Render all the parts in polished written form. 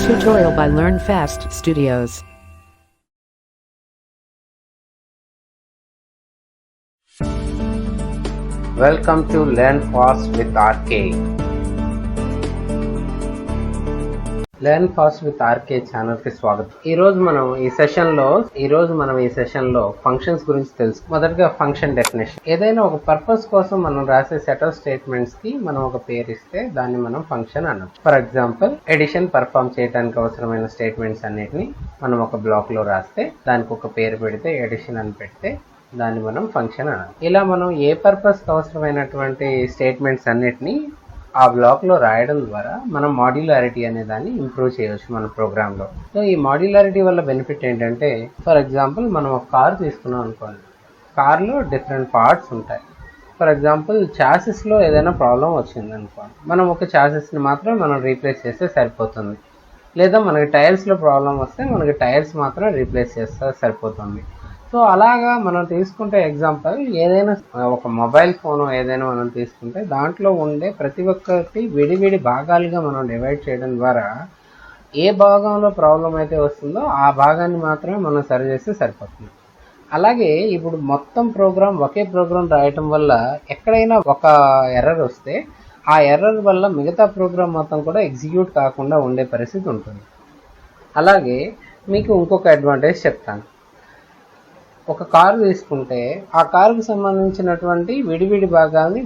Tutorial by LearnFast Studios. Welcome to Learn Fast with RK. Learn fast with RK channel కి స్వాగతం. ఈ రోజు మనం ఈ సెషన్ లో ఫంక్షన్స్ గురించి తెలుసు. మొదటగా ఫంక్షన్ డెఫినేషన్. ఏదైనా ఒక పర్పస్ కోసం మనం రాసే సెట్ ఆఫ్ స్టేట్మెంట్స్ కి మనం ఒక పేరు ఇస్తే దాన్ని మనం ఫంక్షన్ అనొచ్చు. ఫర్ ఎగ్జాంపుల్, ఎడిషన్ పర్ఫామ్ చేయడానికి అవసరమైన స్టేట్మెంట్స్ అన్నిటిని మనం ఒక బ్లాక్ లో రాస్తే దానికి ఒక పేరు పెడితే ఎడిషన్ అని పెడితే దాన్ని మనం ఫంక్షన్ అనాలి. ఇలా మనం ఏ పర్పస్ అవసరమైనటువంటి స్టేట్మెంట్స్ అన్నిటిని ఆ బ్లాక్ లో రాయడం ద్వారా మనం మాడ్యులారిటీ అనే దాన్ని ఇంప్రూవ్ చేయవచ్చు మన ప్రోగ్రామ్ లో. సో ఈ మాడ్యులారిటీ వల్ల బెనిఫిట్ ఏంటంటే, ఫర్ ఎగ్జాంపుల్ మనం ఒక కార్ తీసుకున్నాం అనుకోండి, కార్ లో డిఫరెంట్ పార్ట్స్ ఉంటాయి. ఫర్ ఎగ్జాంపుల్, చాసిస్ లో ఏదైనా ప్రాబ్లం వచ్చింది అనుకోండి, మనం ఒక చాసిస్ ని మాత్రం మనం రీప్లేస్ చేస్తే సరిపోతుంది. లేదా మనకి టైర్స్ లో ప్రాబ్లం వస్తే మనకి టైర్స్ మాత్రం రీప్లేస్ చేస్తే సరిపోతుంది. సో అలాగా మనం తీసుకుంటే ఎగ్జాంపుల్, ఏదైనా ఒక మొబైల్ ఫోన్ ఏదైనా మనం తీసుకుంటే దాంట్లో ఉండే ప్రతి ఒక్కటి విడివిడి భాగాలుగా మనం డివైడ్ చేయడం ద్వారా ఏ భాగంలో ప్రాబ్లం అయితే వస్తుందో ఆ భాగాన్ని మాత్రమే మనం సరి చేస్తే సరిపోతుంది. అలాగే ఇప్పుడు మొత్తం ప్రోగ్రామ్ ఒకే ప్రోగ్రామ్ రాయటం వల్ల ఎక్కడైనా ఒక ఎర్రర్ వస్తే ఆ ఎర్రర్ వల్ల మిగతా ప్రోగ్రామ్ మొత్తం కూడా ఎగ్జిక్యూట్ కాకుండా ఉండే పరిస్థితి ఉంటుంది. అలాగే మీకు ఇంకొక అడ్వాంటేజ్ చెప్తాను. ఒక కారు తీసుకుంటే ఆ కారుకు సంబంధించినటువంటి విడివిడి భాగాన్ని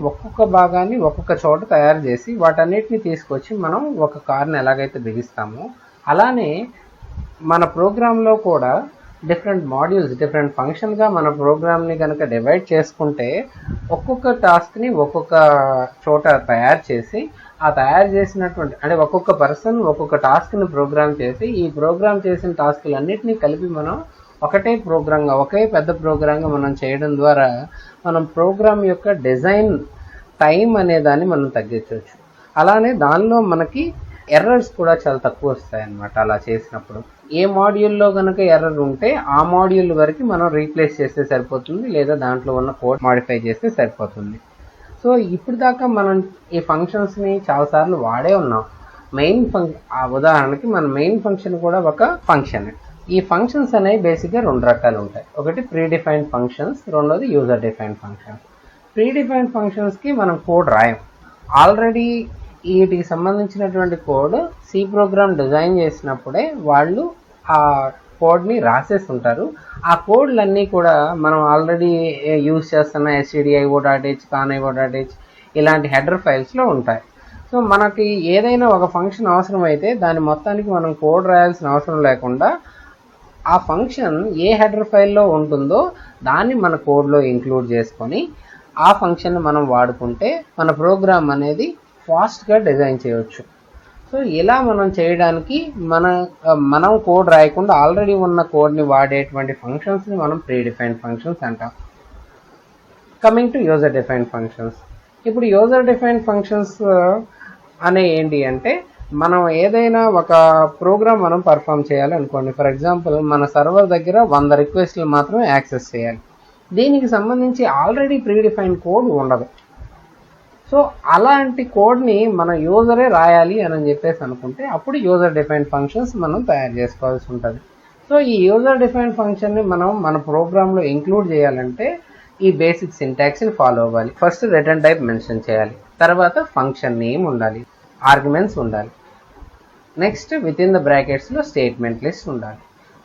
ఒక్కొక్క చోట తయారు చేసి వాటన్నిటిని తీసుకొచ్చి మనం ఒక కారుని ఎలాగైతే బిగిస్తామో అలానే మన ప్రోగ్రాంలో కూడా డిఫరెంట్ మాడ్యూల్స్, డిఫరెంట్ ఫంక్షన్గా మన ప్రోగ్రామ్ని కనుక డివైడ్ చేసుకుంటే ఒక్కొక్క టాస్క్ని ఒక్కొక్క చోట తయారు చేసి ఆ తయారు చేసినటువంటి అంటే ఒక్కొక్క పర్సన్ ఒక్కొక్క టాస్క్ని ప్రోగ్రామ్ చేసి ఈ ప్రోగ్రామ్ చేసిన టాస్కులన్నిటినీ కలిపి మనం ఒకే పెద్ద ప్రోగ్రామ్గా మనం చేయడం ద్వారా మనం ప్రోగ్రామ్ యొక్క డిజైన్ టైం అనే దాన్ని మనం తగ్గించవచ్చు. అలానే దానిలో మనకి ఎర్రర్స్ కూడా చాలా తక్కువ వస్తాయి అన్నమాట. అలా చేసినప్పుడు ఏ మాడ్యూల్లో కనుక ఎర్రర్ ఉంటే ఆ మాడ్యూల్ వరకు మనం రీప్లేస్ చేస్తే సరిపోతుంది, లేదా దాంట్లో ఉన్న కోడ్ మాడిఫై చేస్తే సరిపోతుంది. సో ఇప్పుడు దాకా మనం ఈ ఫంక్షన్స్ని చాలాసార్లు వాడే ఉన్నాం. ఉదాహరణకి మన మెయిన్ ఫంక్షన్ కూడా ఒక ఫంక్షన్. ఈ ఫంక్షన్స్ అనేవి బేసిక్గా రెండు రకాలు ఉంటాయి. ఒకటి ప్రీ డిఫైన్డ్ ఫంక్షన్స్, రెండోది user defined functions. Pre defined ఫంక్షన్స్కి మనం కోడ్ రాయం. ఆల్రెడీ వీటికి సంబంధించినటువంటి కోడ్ సి ప్రోగ్రామ్ డిజైన్ చేసినప్పుడే వాళ్ళు ఆ కోడ్ని రాసేసి ఉంటారు. ఆ కోడ్లన్నీ కూడా మనం ఆల్రెడీ యూజ్ చేస్తున్న stdio.h, conio.h ఇలాంటి హెడర్ ఫైల్స్లో ఉంటాయి. సో మనకి ఏదైనా ఒక ఫంక్షన్ అవసరం అయితే దాని మొత్తానికి మనం కోడ్ రాయాల్సిన అవసరం లేకుండా ఆ ఫంక్షన్ ఏ హెడర్ ఫైల్లో ఉంటుందో దాన్ని మన కోడ్లో ఇంక్లూడ్ చేసుకొని ఆ ఫంక్షన్ మనం వాడుకుంటే మన ప్రోగ్రామ్ అనేది ఫాస్ట్గా డిజైన్ చేయవచ్చు. సో ఇలా మనం చేయడానికి మనం కోడ్ రాయకుండా ఆల్రెడీ ఉన్న కోడ్ని వాడేటువంటి ఫంక్షన్స్ని మనం ప్రీ డిఫైన్డ్ ఫంక్షన్స్ అంటాం. Coming to user defined functions. ఇప్పుడు యూజర్ డిఫైన్డ్ ఫంక్షన్స్ అనే ఏంటి అంటే, మనం ఏదైనా ఒక ప్రోగ్రామ్ మనం పర్ఫామ్ చేయాలి అనుకోండి. ఫర్ ఎగ్జాంపుల్, మన సర్వర్ దగ్గర 100 రిక్వెస్ట్లు మాత్రమే యాక్సెస్ చేయాలి. దీనికి సంబంధించి ఆల్రెడీ ప్రీ డిఫైన్డ్ కోడ్ ఉండదు. సో అలాంటి కోడ్ని మన యూజరే రాయాలి అని చెప్పేసి అనుకుంటే అప్పుడు యూజర్ డిఫైన్డ్ ఫంక్షన్స్ మనం తయారు చేసుకోవాల్సి ఉంటుంది. సో ఈ యూజర్ డిఫైన్డ్ ఫంక్షన్ని మనం మన ప్రోగ్రాంలో ఇంక్లూడ్ చేయాలంటే ఈ బేసిక్ సింటాక్స్ని ఫాలో అవ్వాలి. ఫస్ట్ రిటర్న్ టైప్ మెన్షన్ చేయాలి, తర్వాత ఫంక్షన్ నేమ్ ఉండాలి, ఆర్గ్యుమెంట్స్ ఉండాలి, నెక్స్ట్ విత్ ఇన్ ద బ్రాకెట్స్లో స్టేట్మెంట్ లిస్ట్ ఉండాలి.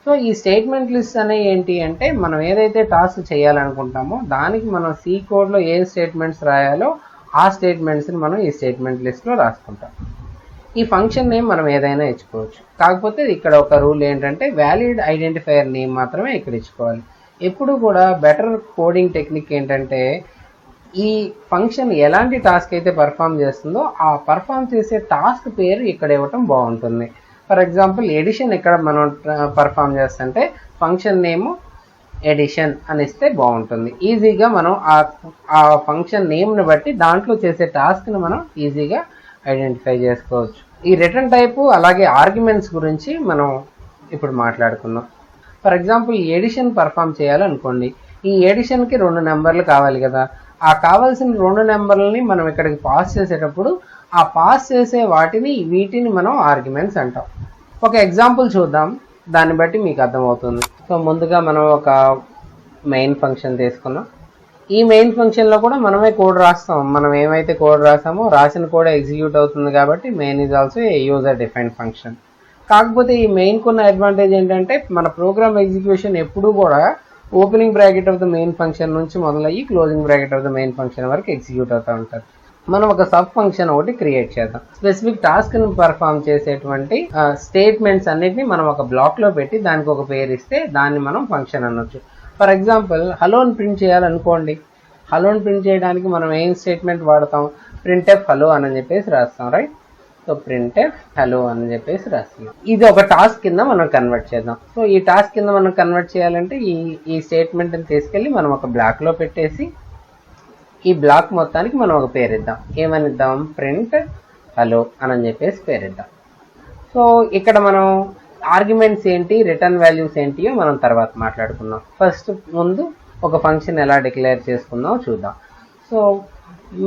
సో ఈ స్టేట్మెంట్ లిస్ట్ అనేవి ఏంటి అంటే, మనం ఏదైతే టాస్క్ చేయాలనుకుంటామో దానికి మనం సి కోడ్లో ఏ స్టేట్మెంట్స్ రాయాలో ఆ స్టేట్మెంట్స్ని మనం ఈ స్టేట్మెంట్ లిస్ట్లో రాసుకుంటాం. ఈ ఫంక్షన్ నేమ్ మనం ఏదైనా ఇచ్చుకోవచ్చు. కాకపోతే ఇక్కడ ఒక రూల్ ఏంటంటే, వ్యాలిడ్ ఐడెంటిఫైయర్ నేమ్ మాత్రమే ఇక్కడ ఇచ్చుకోవాలి. ఎప్పుడు కూడా బెటర్ కోడింగ్ టెక్నిక్ ఏంటంటే, ఈ ఫంక్షన్ ఎలాంటి టాస్క్ అయితే పర్ఫామ్ చేస్తుందో ఆ పర్ఫామ్ చేసే టాస్క్ పేరు ఇక్కడ ఇవ్వటం బాగుంటుంది. ఫర్ ఎగ్జాంపుల్, ఎడిషన్ ఇక్కడ మనం పర్ఫామ్ చేస్తుంటే ఫంక్షన్ నేమ్ ఎడిషన్ అని ఇస్తే బాగుంటుంది. ఈజీగా మనం ఆ ఫంక్షన్ నేమ్ని బట్టి దాంట్లో చేసే టాస్క్ని మనం ఈజీగా ఐడెంటిఫై చేసుకోవచ్చు. ఈ రిటర్న్ టైపు అలాగే ఆర్గ్యుమెంట్స్ గురించి మనం ఇప్పుడు మాట్లాడుకుందాం. ఫర్ ఎగ్జాంపుల్, ఎడిషన్ పర్ఫామ్ చేయాలనుకోండి. ఈ ఎడిషన్కి 2 నెంబర్లు కావాలి కదా. ఆ కావాల్సిన 2 నెంబర్లని మనం ఇక్కడికి పాస్ చేసేటప్పుడు ఆ పాస్ చేసే వీటిని మనం ఆర్గ్యుమెంట్స్ అంటాం. ఒక ఎగ్జాంపుల్ చూద్దాం, దాన్ని బట్టి మీకు అర్థమవుతుంది. సో ముందుగా మనం ఒక మెయిన్ ఫంక్షన్ తీసుకున్నాం. ఈ మెయిన్ ఫంక్షన్లో కూడా మనమే కోడ్ రాస్తాం. మనం ఏమైతే కోడ్ రాసామో రాసిన కోడ్ ఎగ్జిక్యూట్ అవుతుంది కాబట్టి main is also a user defined function. కాకపోతే ఈ మెయిన్కు ఉన్న అడ్వాంటేజ్ ఏంటంటే మన ప్రోగ్రామ్ ఎగ్జిక్యూషన్ ఎప్పుడూ కూడా opening bracket of the main function నుంచి మొదలయ్యి closing bracket of the main function వరకు ఎగ్జిక్యూట్ అవుతూ ఉంటుంది. మనం ఒక సబ్ ఫంక్షన్ ఒకటి క్రియేట్ చేద్దాం. స్పెసిఫిక్ టాస్క్ ని పర్ఫామ్ చేసేటువంటి స్టేట్మెంట్స్ అన్నిటిని మనం ఒక బ్లాక్ లో పెట్టి దానికి ఒక పేరు ఇస్తే దాన్ని మనం ఫంక్షన్ అనొచ్చు. ఫర్ ఎగ్జాంపుల్ హలోని ప్రింట్ చేయాలనుకోండి. హలోని ప్రింట్ చేయడానికి మనం ఏం స్టేట్మెంట్ వాడతాం? ప్రింట్ఎఫ్ హలో అని చెప్పేసి రాస్తాం, రైట్? సో ప్రింట్ఎఫ్ హలో అని చెప్పేసి రాస్తున్నాం. ఇది ఒక టాస్క్ కింద మనం కన్వర్ట్ చేద్దాం. సో ఈ టాస్క్ కింద మనం కన్వర్ట్ చేయాలంటే ఈ స్టేట్మెంట్ ని తీసుకెళ్లి మనం ఒక బ్లాక్ లో పెట్టేసి ఈ బ్లాక్ మొత్తానికి మనం ఒక పేరు ఇద్దాం. ఏమని ఇద్దాం? ప్రింట్ హలో అని చెప్పేసి పేరు ఇద్దాం. సో ఇక్కడ మనం ఆర్గ్యుమెంట్స్ ఏంటి, రిటర్న్ వాల్యూస్ ఏంటియో మనం తర్వాత మాట్లాడుకుందాం. ఫస్ట్ ముందు ఒక ఫంక్షన్ ఎలా డిక్లేర్ చేసుకుందాం చూద్దాం. సో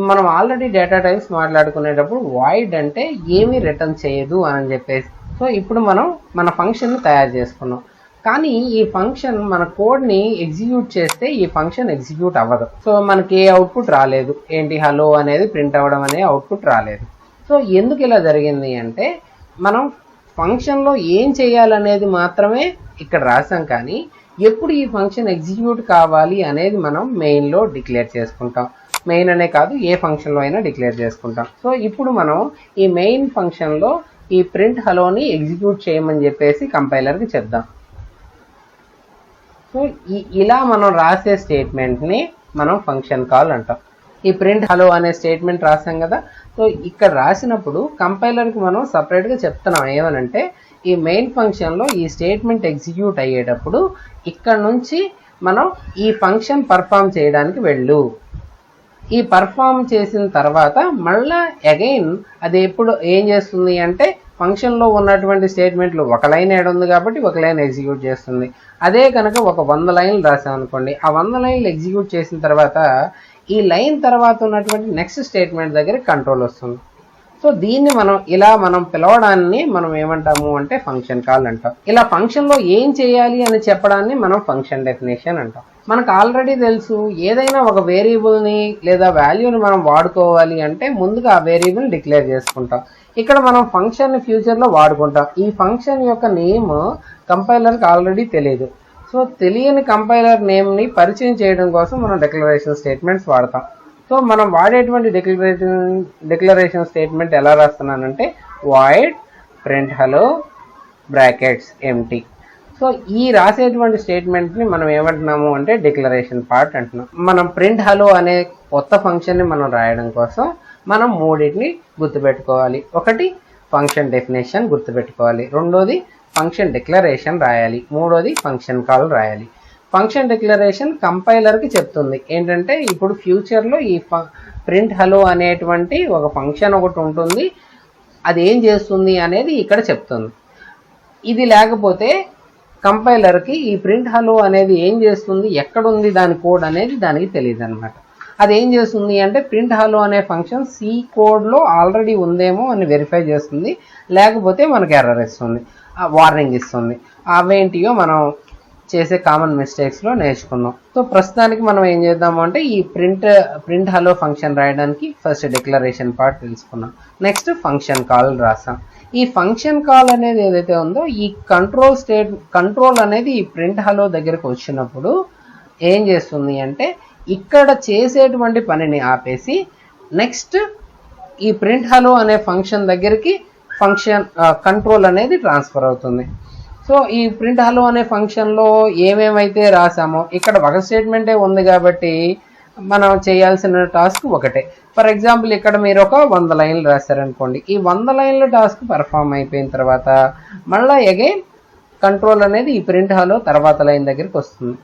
మనం ఆల్రెడీ డేటా టైప్స్ మాట్లాడుకునేటప్పుడు వాయిడ్ అంటే ఏమీ రిటర్న్ చేయదు అని చెప్పేసి. సో ఇప్పుడు మనం మన ఫంక్షన్ని తయారు చేసుకున్నాం. కానీ ఈ ఫంక్షన్ మన కోడ్ని ఎగ్జిక్యూట్ చేస్తే ఈ ఫంక్షన్ ఎగ్జిక్యూట్ అవ్వదు. సో మనకి ఏ అవుట్పుట్ రాలేదు. ఏంటి? హలో అనేది ప్రింట్ అవ్వడం అనే అవుట్పుట్ రాలేదు. సో ఎందుకు ఇలా జరిగింది అంటే మనం ఫంక్షన్లో ఏం చేయాలనేది మాత్రమే ఇక్కడ రాసాం, కానీ ఎప్పుడు ఈ ఫంక్షన్ ఎగ్జిక్యూట్ కావాలి అనేది మనం మెయిన్లో డిక్లేర్ చేసుకుంటాం. మెయిన్ అనే కాదు, ఏ ఫంక్షన్లో అయినా డిక్లేర్ చేసుకుంటాం. సో ఇప్పుడు మనం ఈ మెయిన్ ఫంక్షన్లో ఈ ప్రింట్ హలోని ఎగ్జిక్యూట్ చేయమని చెప్పేసి కంపైలర్కి చెప్దాం. సో ఇలా మనం రాసే స్టేట్మెంట్ని మనం ఫంక్షన్ కాల్ అంటాం. ఈ ప్రింట్ హలో అనే స్టేట్మెంట్ రాసాం కదా. సో ఇక్కడ రాసినప్పుడు కంపైలర్కి మనం సపరేట్గా చెప్తున్నాం ఏమనంటే ఈ మెయిన్ ఫంక్షన్లో ఈ స్టేట్మెంట్ ఎగ్జిక్యూట్ అయ్యేటప్పుడు ఇక్కడ నుంచి మనం ఈ ఫంక్షన్ పర్ఫామ్ చేయడానికి వెళ్ళు. ఈ పర్ఫామ్ చేసిన తర్వాత మళ్ళా అగైన్ అది ఎప్పుడు ఏం చేస్తుంది అంటే ఫంక్షన్లో ఉన్నటువంటి స్టేట్మెంట్లు ఒక లైన్ యాడ్ ఉంది కాబట్టి ఒక లైన్ ఎగ్జిక్యూట్ చేస్తుంది. అదే కనుక ఒక 100 లైన్లు రాసామనుకోండి, ఆ 100 లైన్లు ఎగ్జిక్యూట్ చేసిన తర్వాత ఈ లైన్ తర్వాత ఉన్నటువంటి నెక్స్ట్ స్టేట్మెంట్ దగ్గర కంట్రోల్ వస్తుంది. సో దీన్ని మనం పిలవడాన్ని మనం ఏమంటాము అంటే ఫంక్షన్ కాల్ అంటాం. ఇలా ఫంక్షన్లో ఏం చేయాలి అని చెప్పడాన్ని మనం ఫంక్షన్ డెఫినేషన్ అంటాం. మనకు ఆల్రెడీ తెలుసు, ఏదైనా ఒక వేరియబుల్ని లేదా వాల్యూని మనం వాడుకోవాలి అంటే ముందుగా ఆ వేరియబుల్ డిక్లేర్ చేసుకుంటాం. ఇక్కడ మనం ఫంక్షన్ ఫ్యూచర్లో వాడుకుంటాం. ఈ ఫంక్షన్ యొక్క నేమ్ కంపైలర్కి ఆల్రెడీ తెలియదు. సో తెలియని కంపైలర్ నేమ్ని పరిచయం చేయడం కోసం మనం డిక్లరేషన్ స్టేట్మెంట్స్ వాడతాం. సో మనం వాడేటువంటి డిక్లరేషన్ స్టేట్మెంట్ ఎలా రాస్తున్నానంటే void print hello brackets empty. So ఈ రాసేటువంటి స్టేట్మెంట్ని మనం ఏమంటున్నాము అంటే డిక్లరేషన్ పార్ట్ అంటున్నాం. మనం ప్రింట్ హలో అనే కొత్త ఫంక్షన్ని మనం రాయడం కోసం మనం మూడింటిని గుర్తుపెట్టుకోవాలి. ఒకటి ఫంక్షన్ డెఫినేషన్ గుర్తుపెట్టుకోవాలి, రెండోది ఫంక్షన్ డిక్లరేషన్ రాయాలి, మూడోది ఫంక్షన్ కాల్ రాయాలి. ఫంక్షన్ డిక్లరేషన్ కంపైలర్కి చెప్తుంది ఏంటంటే ఇప్పుడు ఫ్యూచర్లో ఈ ప్రింట్ హలో అనేటువంటి ఒక ఫంక్షన్ ఒకటి ఉంటుంది, అది ఏం చేస్తుంది అనేది ఇక్కడ చెప్తుంది. ఇది లేకపోతే కంపైలర్కి ఈ ప్రింట్ హలో అనేది ఏం చేస్తుంది, ఎక్కడుంది దాని కోడ్ అనేది దానికి తెలియదు అనమాట. అది ఏం చేస్తుంది అంటే ప్రింట్ హలో అనే ఫంక్షన్ సి కోడ్లో ఆల్రెడీ ఉందేమో అని వెరిఫై చేస్తుంది, లేకపోతే మనకు ఎర్రర్ ఇస్తుంది, వార్నింగ్ ఇస్తుంది. అవేంటియో మనం చేసే కామన్ మిస్టేక్స్లో నేర్చుకున్నాం. సో ప్రస్తుతానికి మనం ఏం చేద్దాము అంటే ఈ ప్రింట్ హలో ఫంక్షన్ రాయడానికి ఫస్ట్ డిక్లరేషన్ పార్ట్ తెలుసుకున్నాం. నెక్స్ట్ ఫంక్షన్ కాల్ రాసాం. ఈ ఫంక్షన్ కాల్ అనేది ఏదైతే ఉందో ఈ కంట్రోల్ అనేది ఈ ప్రింట్ హలో దగ్గరకు వచ్చినప్పుడు ఏం చేస్తుంది అంటే ఇక్కడ చేసేటువంటి పనిని ఆపేసి నెక్స్ట్ ఈ ప్రింట్ హలో అనే ఫంక్షన్ దగ్గరికి ఫంక్షన్ కంట్రోల్ అనేది ట్రాన్స్ఫర్ అవుతుంది. సో ఈ ప్రింట్ హలో అనే ఫంక్షన్లో ఏమేమైతే రాసామో ఇక్కడ ఒక స్టేట్మెంటే ఉంది కాబట్టి మనం చేయాల్సిన టాస్క్ ఒకటే. ఫర్ ఎగ్జాంపుల్ ఇక్కడ మీరు ఒక 100 లైన్లు రాశారనుకోండి, ఈ 100 లైన్ల టాస్క్ పర్ఫామ్ అయిపోయిన తర్వాత మళ్ళీ అగైన్ కంట్రోల్ అనేది ఈ ప్రింట్ హలో తర్వాత లైన్ దగ్గరికి వస్తుంది.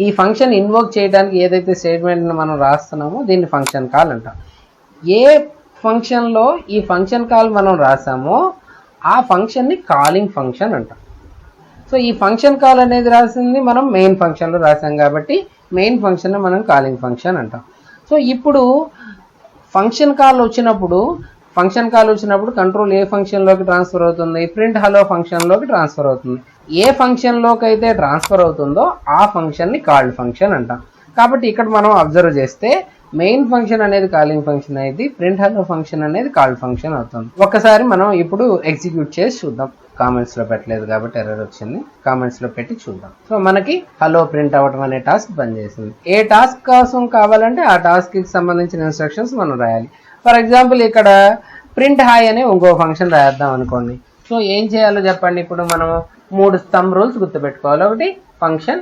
ఈ ఫంక్షన్ ఇన్వోక్ చేయడానికి ఏదైతే స్టేట్మెంట్ని మనం రాస్తున్నామో దీన్ని ఫంక్షన్ కాల్ అంటాం. ఏ ఫంక్షన్లో ఈ ఫంక్షన్ కాల్ మనం రాసామో ఆ ఫంక్షన్ని కాలింగ్ ఫంక్షన్ అంటాం. సో ఈ ఫంక్షన్ కాల్ అనేది రాసింది మనం మెయిన్ ఫంక్షన్లో రాసాం కాబట్టి మెయిన్ ఫంక్షన్ మనం కాలింగ్ ఫంక్షన్ అంటాం. సో ఇప్పుడు ఫంక్షన్ కాల్ వచ్చినప్పుడు ఫంక్షన్ కాల్ వచ్చినప్పుడు కంట్రోల్ ఏ ఫంక్షన్లోకి ట్రాన్స్ఫర్ అవుతుంది, ప్రింట్ హలో ఫంక్షన్లోకి ట్రాన్స్ఫర్ అవుతుంది. ఏ ఫంక్షన్లోకి అయితే ట్రాన్స్ఫర్ అవుతుందో ఆ ఫంక్షన్ని కాల్డ్ ఫంక్షన్ అంటాం. కాబట్టి ఇక్కడ మనం అబ్జర్వ్ చేస్తే మెయిన్ ఫంక్షన్ అనేది కాలింగ్ ఫంక్షన్ అయింది, ప్రింట్ హలో ఫంక్షన్ అనేది కాల్డ్ ఫంక్షన్ అవుతుంది. ఒకసారి మనం ఇప్పుడు ఎగ్జిక్యూట్ చేసి చూద్దాం. కామెంట్స్ లో పెట్టలేదు కాబట్టి ఎర్రర్ వచ్చింది, కామెంట్స్ లో పెట్టి చూద్దాం. సో మనకి హలో ప్రింట్ అవ్వటం అనే టాస్క్ పనిచేసింది. ఏ టాస్క్ కోసం కావాలంటే ఆ టాస్క్ కి సంబంధించిన ఇన్స్ట్రక్షన్స్ మనం రాయాలి. ఫర్ ఎగ్జాంపుల్ ఇక్కడ ప్రింట్ హాయ్ అనే ఇంకో ఫంక్షన్ రాద్దాం అనుకోండి. సో ఏం చేయాలో చెప్పండి. ఇప్పుడు మనం 3 థంబ్ రూల్స్ గుర్తుపెట్టుకోవాలి. ఒకటి ఫంక్షన్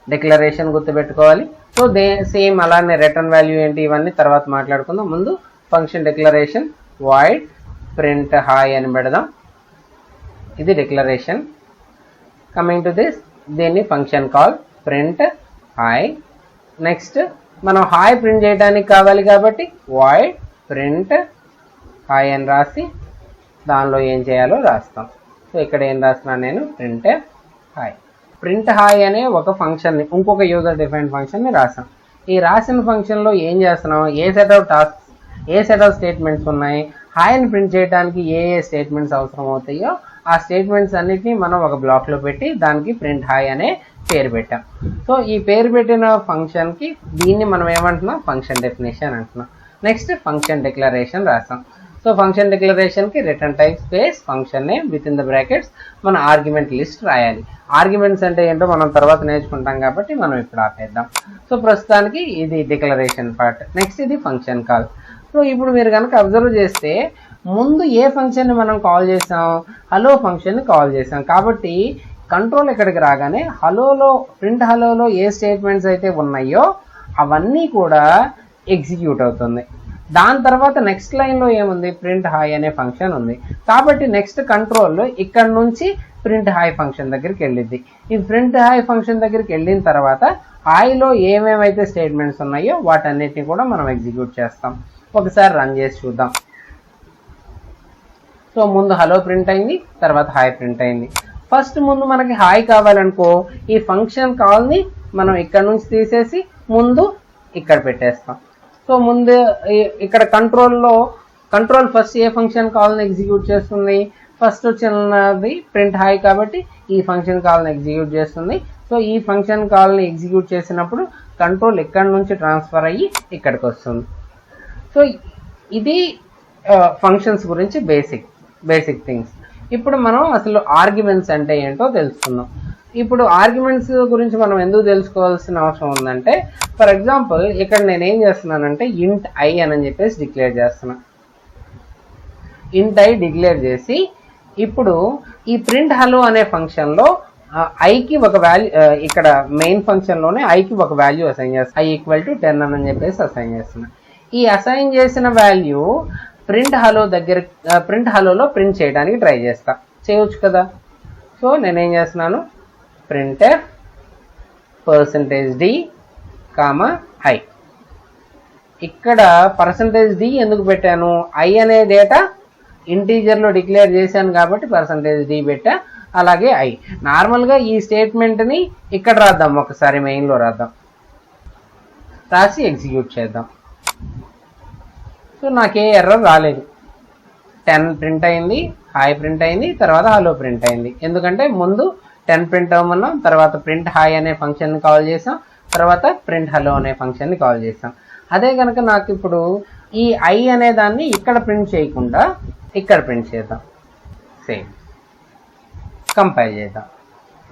డిక్లరేషన్ గుర్తుపెట్టుకోవాలి. సో సేమ్ అలానే రిటర్న్ వాల్యూ ఏంటి ఇవన్నీ తర్వాత మాట్లాడుకుందాం. ముందు function declaration void print hi అని పెడదాం. ఇది డిక్లరేషన్. కమింగ్ టు దిస్, దీన్ని function call print hi. Next మనం హాయ్ ప్రింట్ చేయడానికి కావాలి కాబట్టి వాయిడ్ ప్రింట్ హాయ్ అని రాసి దానిలో ఏం చేయాలో రాస్తాం. సో ఇక్కడ ఏం రాస్తున్నాను నేను, ప్రింట్ హాయ్. ప్రింట్ హాయ్ అనే ఒక ఫంక్షన్ని, ఇంకొక యూజర్ డిఫైన్డ్ ఫంక్షన్ని రాసాం. ఈ రాసిన ఫంక్షన్లో ఏం చేస్తున్నాం, a set of tasks, a set of statements ఉన్నాయి, హాయ్ని ప్రింట్ చేయడానికి ఏ స్టేట్మెంట్స్ అవసరం అవుతాయో ఆ స్టేట్మెంట్స్ అన్నిటిని మనం ఒక బ్లాక్లో పెట్టి దానికి ప్రింట్ హాయ్ అనే పేరు పెట్టాం. సో ఈ పేరు పెట్టిన ఫంక్షన్కి దీన్ని మనం ఏమంటున్నాం, ఫంక్షన్ డెఫినేషన్ అంటున్నాం. నెక్స్ట్ ఫంక్షన్ డిక్లరేషన్ రాసాం. సో ఫంక్షన్ డిక్లరేషన్కి return type space function name with in the brackets మన ఆర్గ్యుమెంట్ లిస్ట్ రాయాలి. ఆర్గ్యుమెంట్స్ అంటే ఏంటో మనం తర్వాత నేర్చుకుంటాం కాబట్టి మనం ఇప్పుడు ఆపేద్దాం. సో ప్రస్తుతానికి ఇది డిక్లరేషన్ పార్ట్. నెక్స్ట్ ఇది ఫంక్షన్ కాల్. సో ఇప్పుడు మీరు కనుక అబ్జర్వ్ చేస్తే ముందు ఏ ఫంక్షన్ని మనం కాల్ చేసాం, హలో ఫంక్షన్ని కాల్ చేసాం. కాబట్టి కంట్రోల్ ఇక్కడికి రాగానే హలోలో, ప్రింట్ హలోలో ఏ స్టేట్మెంట్స్ అయితే ఉన్నాయో అవన్నీ కూడా ఎగ్జిక్యూట్ అవుతుంది. దాని తర్వాత నెక్స్ట్ లైన్లో ఏముంది, ప్రింట్ హాయ్ అనే ఫంక్షన్ ఉంది. కాబట్టి నెక్స్ట్ కంట్రోల్ ఇక్కడ నుంచి ప్రింట్ హాయ్ ఫంక్షన్ దగ్గరికి వెళ్ళింది. ఈ ప్రింట్ హాయ్ ఫంక్షన్ దగ్గరికి వెళ్ళిన తర్వాత హాయ్లో ఏమేమైతే స్టేట్మెంట్స్ ఉన్నాయో వాటన్నిటిని కూడా మనం ఎగ్జిక్యూట్ చేస్తాం. ఒకసారి రన్ చేసి చూద్దాం. సో ముందు హలో ప్రింట్ అయింది, తర్వాత హాయ్ ప్రింట్ అయింది. ఫస్ట్ ముందు మనకి హాయ్ కావాలనుకో ఈ ఫంక్షన్ కాల్ని మనం ఇక్కడ నుంచి తీసేసి ముందు ఇక్కడ పెట్టేస్తాం. సో ముందు ఇక్కడ కంట్రోల్ ఫస్ట్ ఏ ఫంక్షన్ కాల్ని ఎగ్జిక్యూట్ చేస్తుంది, ఫస్ట్ వచ్చినది ప్రింట్ హాయ్ కాబట్టి ఈ ఫంక్షన్ కాల్ని ఎగ్జిక్యూట్ చేస్తుంది. సో ఈ ఫంక్షన్ కాల్ని ఎగ్జిక్యూట్ చేసినప్పుడు కంట్రోల్ ఇక్కడ నుంచి ట్రాన్స్ఫర్ అయ్యి ఇక్కడికి వస్తుంది. సో ఇది ఫంక్షన్స్ గురించి బేసిక్ థింగ్స్. ఇప్పుడు మనం అసలు ఆర్గ్యుమెంట్స్ అంటే ఏంటో తెలుసుకుందాం. ఇప్పుడు ఆర్గ్యుమెంట్స్ గురించి మనం ఎందుకు తెలుసుకోవాల్సిన అవసరం ఉందంటే, ఫర్ ఎగ్జాంపుల్ ఇక్కడ నేను ఏం చేస్తున్నానంటే ఇంట్ ఐ అని చెప్పేసి డిక్లేర్ చేస్తున్నా. ఇంట్ ఐ డిక్లేర్ చేసి ఇప్పుడు ఈ ప్రింట్ హలో అనే ఫంక్షన్లో ఐకి ఒక వాల్యూ, ఇక్కడ మెయిన్ ఫంక్షన్లోనే ఐకి ఒక వాల్యూ అసైన్ చేస్తాను. ఐ ఈక్వల్ టు 10 అని చెప్పేసి అసైన్ చేస్తున్నా. ఈ అసైన్ చేసిన వాల్యూ ప్రింట్ హలోలో ప్రింట్ చేయడానికి ట్రై చేయొచ్చు కదా. సో నేనేం చేస్తున్నాను, printf %d, i. ఇక్కడ %d ఎందుకు పెట్టాను, i అనే డేటా ఇంటీజర్లో డిక్లేర్ చేశాను కాబట్టి %d పెట్టా. అలాగే i నార్మల్గా ఈ స్టేట్మెంట్ని ఇక్కడ రాద్దాం, ఒకసారి మెయిన్లో రాద్దాం, రాసి ఎగ్జిక్యూట్ చేద్దాం. సో నాకే ఎర్రర్ రాలేదు. 10 ప్రింట్ అయింది, హాయ్ ప్రింట్ అయింది, తర్వాత హలో ప్రింట్ అయింది. ఎందుకంటే ముందు 10 ప్రింట్ అవ్వమన్నాం, తర్వాత ప్రింట్ హాయ్ అనే ఫంక్షన్ని కాల్ చేసాం, తర్వాత ప్రింట్ హలో అనే ఫంక్షన్ని కాల్ చేసాం. అదే కనుక నాకు ఇప్పుడు ఈ ఐ అనే దాన్ని ఇక్కడ ప్రింట్ చేయకుండా ఇక్కడ ప్రింట్ చేద్దాం. సేమ్ కంపైల్ చేద్దాం.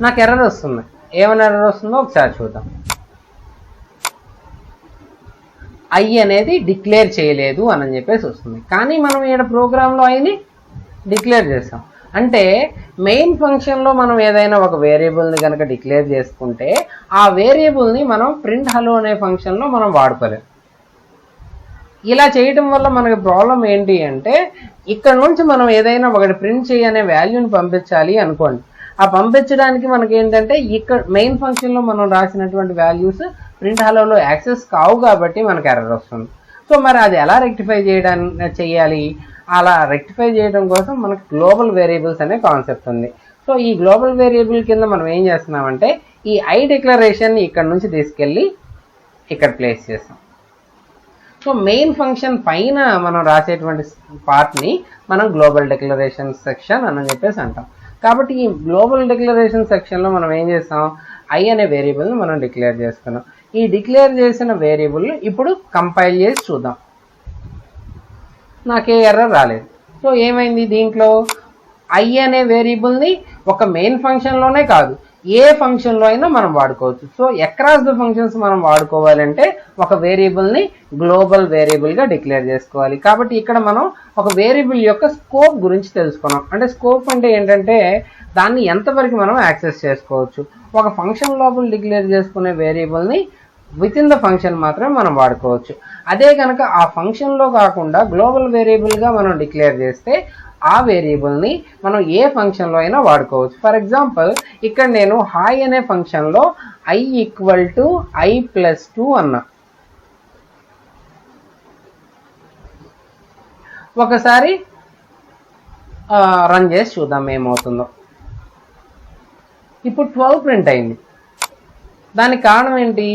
నాకు ఎర్రర్ వస్తుంది. ఏమైనా ఎర్రర్ వస్తుందో ఒకసారి చూద్దాం. ఐ అనేది డిక్లేర్ చేయలేదు అని చెప్పేసి వస్తుంది. కానీ మనం ఇక్కడ ప్రోగ్రాంలో ఐని డిక్లేర్ చేస్తాం. అంటే మెయిన్ ఫంక్షన్లో మనం ఏదైనా ఒక వేరియబుల్ని కనుక డిక్లేర్ చేసుకుంటే ఆ వేరియబుల్ని మనం ప్రింట్ హలో అనే ఫంక్షన్లో మనం వాడుకోలేం. ఇలా చేయటం వల్ల మనకి ప్రాబ్లం ఏంటి అంటే, ఇక్కడ నుంచి మనం ఏదైనా ఒకటి ప్రింట్ చేయనే వాల్యూని పంపించాలి అనుకోండి. ఆ పంపించడానికి మనకి ఏంటంటే ఇక్కడ మెయిన్ ఫంక్షన్లో మనం రాసినటువంటి వాల్యూస్ ప్రింట్ హలోలో యాక్సెస్ కావు కాబట్టి మనకు ఎర్రర్ వస్తుంది. సో మరి అది ఎలా రెక్టిఫై చేయాలి? అలా రెక్టిఫై చేయడం కోసం మనకు గ్లోబల్ వేరియబుల్స్ అనే కాన్సెప్ట్ ఉంది. సో ఈ గ్లోబల్ వేరియబుల్ కింద మనం ఏం చేస్తున్నామంటే ఈ ఐ డిక్లరేషన్ని ఇక్కడ నుంచి తీసుకెళ్ళి ఇక్కడ ప్లేస్ చేస్తాం. సో మెయిన్ ఫంక్షన్ పైన మనం రాసేటువంటి పార్ట్ని మనం గ్లోబల్ డిక్లరేషన్ సెక్షన్ అని చెప్పేసి అంటాం. కాబట్టి ఈ గ్లోబల్ డిక్లరేషన్ సెక్షన్లో మనం ఏం చేస్తాం, ఐ అనే వేరియబుల్ని మనం డిక్లేర్ చేస్తున్నాం. ఈ డిక్లేర్ చేసిన వేరియబుల్ ఇప్పుడు కంపైల్ చేసి చూద్దాం. నాకే ఎర్రర్ రాలేదు. సో ఏమైంది, దీంట్లో ఐ అనే వేరియబుల్ని ఒక మెయిన్ ఫంక్షన్లోనే కాదు ఏ ఫంక్షన్లో అయినా మనం వాడుకోవచ్చు. సో అక్రాస్ ద ఫంక్షన్స్ మనం వాడుకోవాలంటే ఒక వేరియబుల్ని గ్లోబల్ వేరియబుల్గా డిక్లేర్ చేసుకోవాలి. కాబట్టి ఇక్కడ మనం ఒక వేరియబుల్ యొక్క స్కోప్ గురించి తెలుసుకున్నాం. అంటే స్కోప్ అంటే ఏంటంటే దాన్ని ఎంతవరకు మనం యాక్సెస్ చేసుకోవచ్చు. ఒక ఫంక్షన్ లోపల డిక్లేర్ చేసుకునే వేరియబుల్ని విత్ ఇన్ ద ఫంక్షన్ మాత్రమే మనం వాడుకోవచ్చు. అదే కనుక ఆ ఫంక్షన్లో కాకుండా గ్లోబల్ వేరియబుల్గా మనం డిక్లేర్ చేస్తే ఆ వేరియబుల్ని మనం ఏ ఫంక్షన్లో అయినా వాడుకోవచ్చు. ఫర్ ఎగ్జాంపుల్ ఇక్కడ నేను హాయ్ అనే ఫంక్షన్లో ఐ ఈక్వల్ టు i+2 అన్నా. ఒకసారి రన్ చేసి చూద్దాం ఏమవుతుందో. ఇప్పుడు 12 ప్రింట్ అయింది. దానికి కారణం ఏంటి,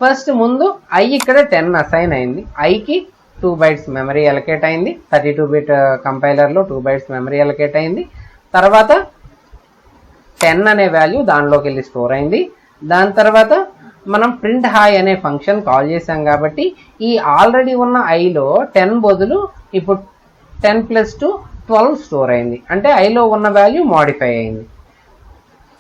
ఫస్ట్ ముందు ఐ ఇక్కడ 10 అసైన్ అయింది. ఐకి 2 bytes మెమరీ అలకేట్ అయింది. 32-bit కంపైలర్లో 2 bytes మెమరీ అలకేట్ అయింది. తర్వాత 10 అనే వాల్యూ దానిలోకి వెళ్ళి స్టోర్ అయింది. దాని తర్వాత మనం ప్రింట్ హాయ్ అనే ఫంక్షన్ కాల్ చేసాం కాబట్టి ఈ ఆల్రెడీ ఉన్న ఐలో 10 బదులు ఇప్పుడు 10+2 12 స్టోర్ అయింది. అంటే ఐలో ఉన్న వాల్యూ మోడిఫై అయింది.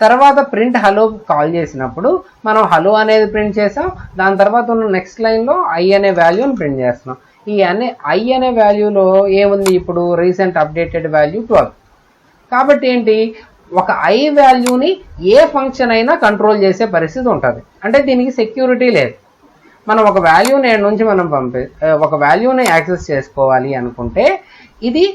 తర్వాత ప్రింట్ హలో కాల్ చేసినప్పుడు మనం హలో అనేది ప్రింట్ చేసాం. దాని తర్వాత ఉన్న నెక్స్ట్ లైన్లో ఐ అనే వాల్యూని ప్రింట్ చేస్తున్నాం. ఈ ఐ అనే వాల్యూలో ఏముంది, ఇప్పుడు రీసెంట్ అప్డేటెడ్ వాల్యూ 12. కాబట్టి ఏంటి, ఒక ఐ వాల్యూని ఏ ఫంక్షన్ అయినా కంట్రోల్ చేసే పరిస్థితి ఉంటుంది. అంటే దీనికి సెక్యూరిటీ లేదు. మనం ఒక వాల్యూని నుంచి మనం ఒక వాల్యూని యాక్సెస్ చేసుకోవాలి అనుకుంటే ఇది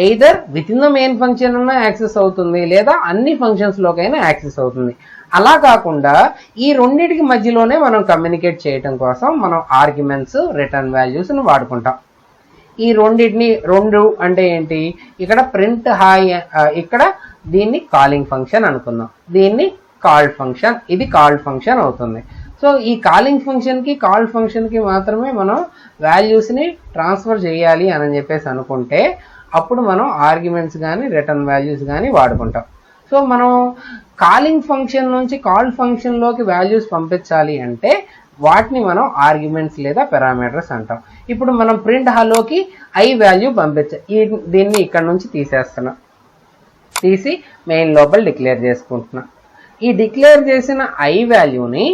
either with in the main function అన్నా యాక్సెస్ అవుతుంది, లేదా అన్ని ఫంక్షన్స్లోకైనా యాక్సెస్ అవుతుంది. అలా కాకుండా ఈ రెండింటికి మధ్యలోనే మనం కమ్యూనికేట్ చేయడం కోసం మనం ఆర్గ్యుమెంట్స్, రిటర్న్ వాల్యూస్ని వాడుకుంటాం. ఈ రెండు అంటే ఏంటి, ఇక్కడ ప్రింట్ హాయ్, ఇక్కడ దీన్ని కాలింగ్ ఫంక్షన్ అనుకుందాం, దీన్ని కాల్డ్ ఫంక్షన్, ఇది కాల్డ్ ఫంక్షన్ అవుతుంది. సో ఈ కాలింగ్ ఫంక్షన్కి కాల్డ్ ఫంక్షన్కి మాత్రమే మనం వాల్యూస్ని ట్రాన్స్ఫర్ చేయాలి అని చెప్పేసి అనుకుంటే అప్పుడు మనం ఆర్గ్యుమెంట్స్ కానీ రిటర్న్ వాల్యూస్ కానీ వాడుకుంటాం. సో మనం కాలింగ్ ఫంక్షన్ నుంచి కాల్డ్ ఫంక్షన్లోకి వాల్యూస్ పంపించాలి అంటే వాటిని మనం ఆర్గ్యుమెంట్స్ లేదా పారామీటర్స్ అంటాం. ఇప్పుడు మనం ప్రింట్ హలోకి ఐ వాల్యూ దీన్ని ఇక్కడ నుంచి తీసేస్తున్నాం, తీసి మెయిన్ లోపల డిక్లేర్ చేసుకుంటున్నాం. ఈ డిక్లేర్ చేసిన ఐ వాల్యూని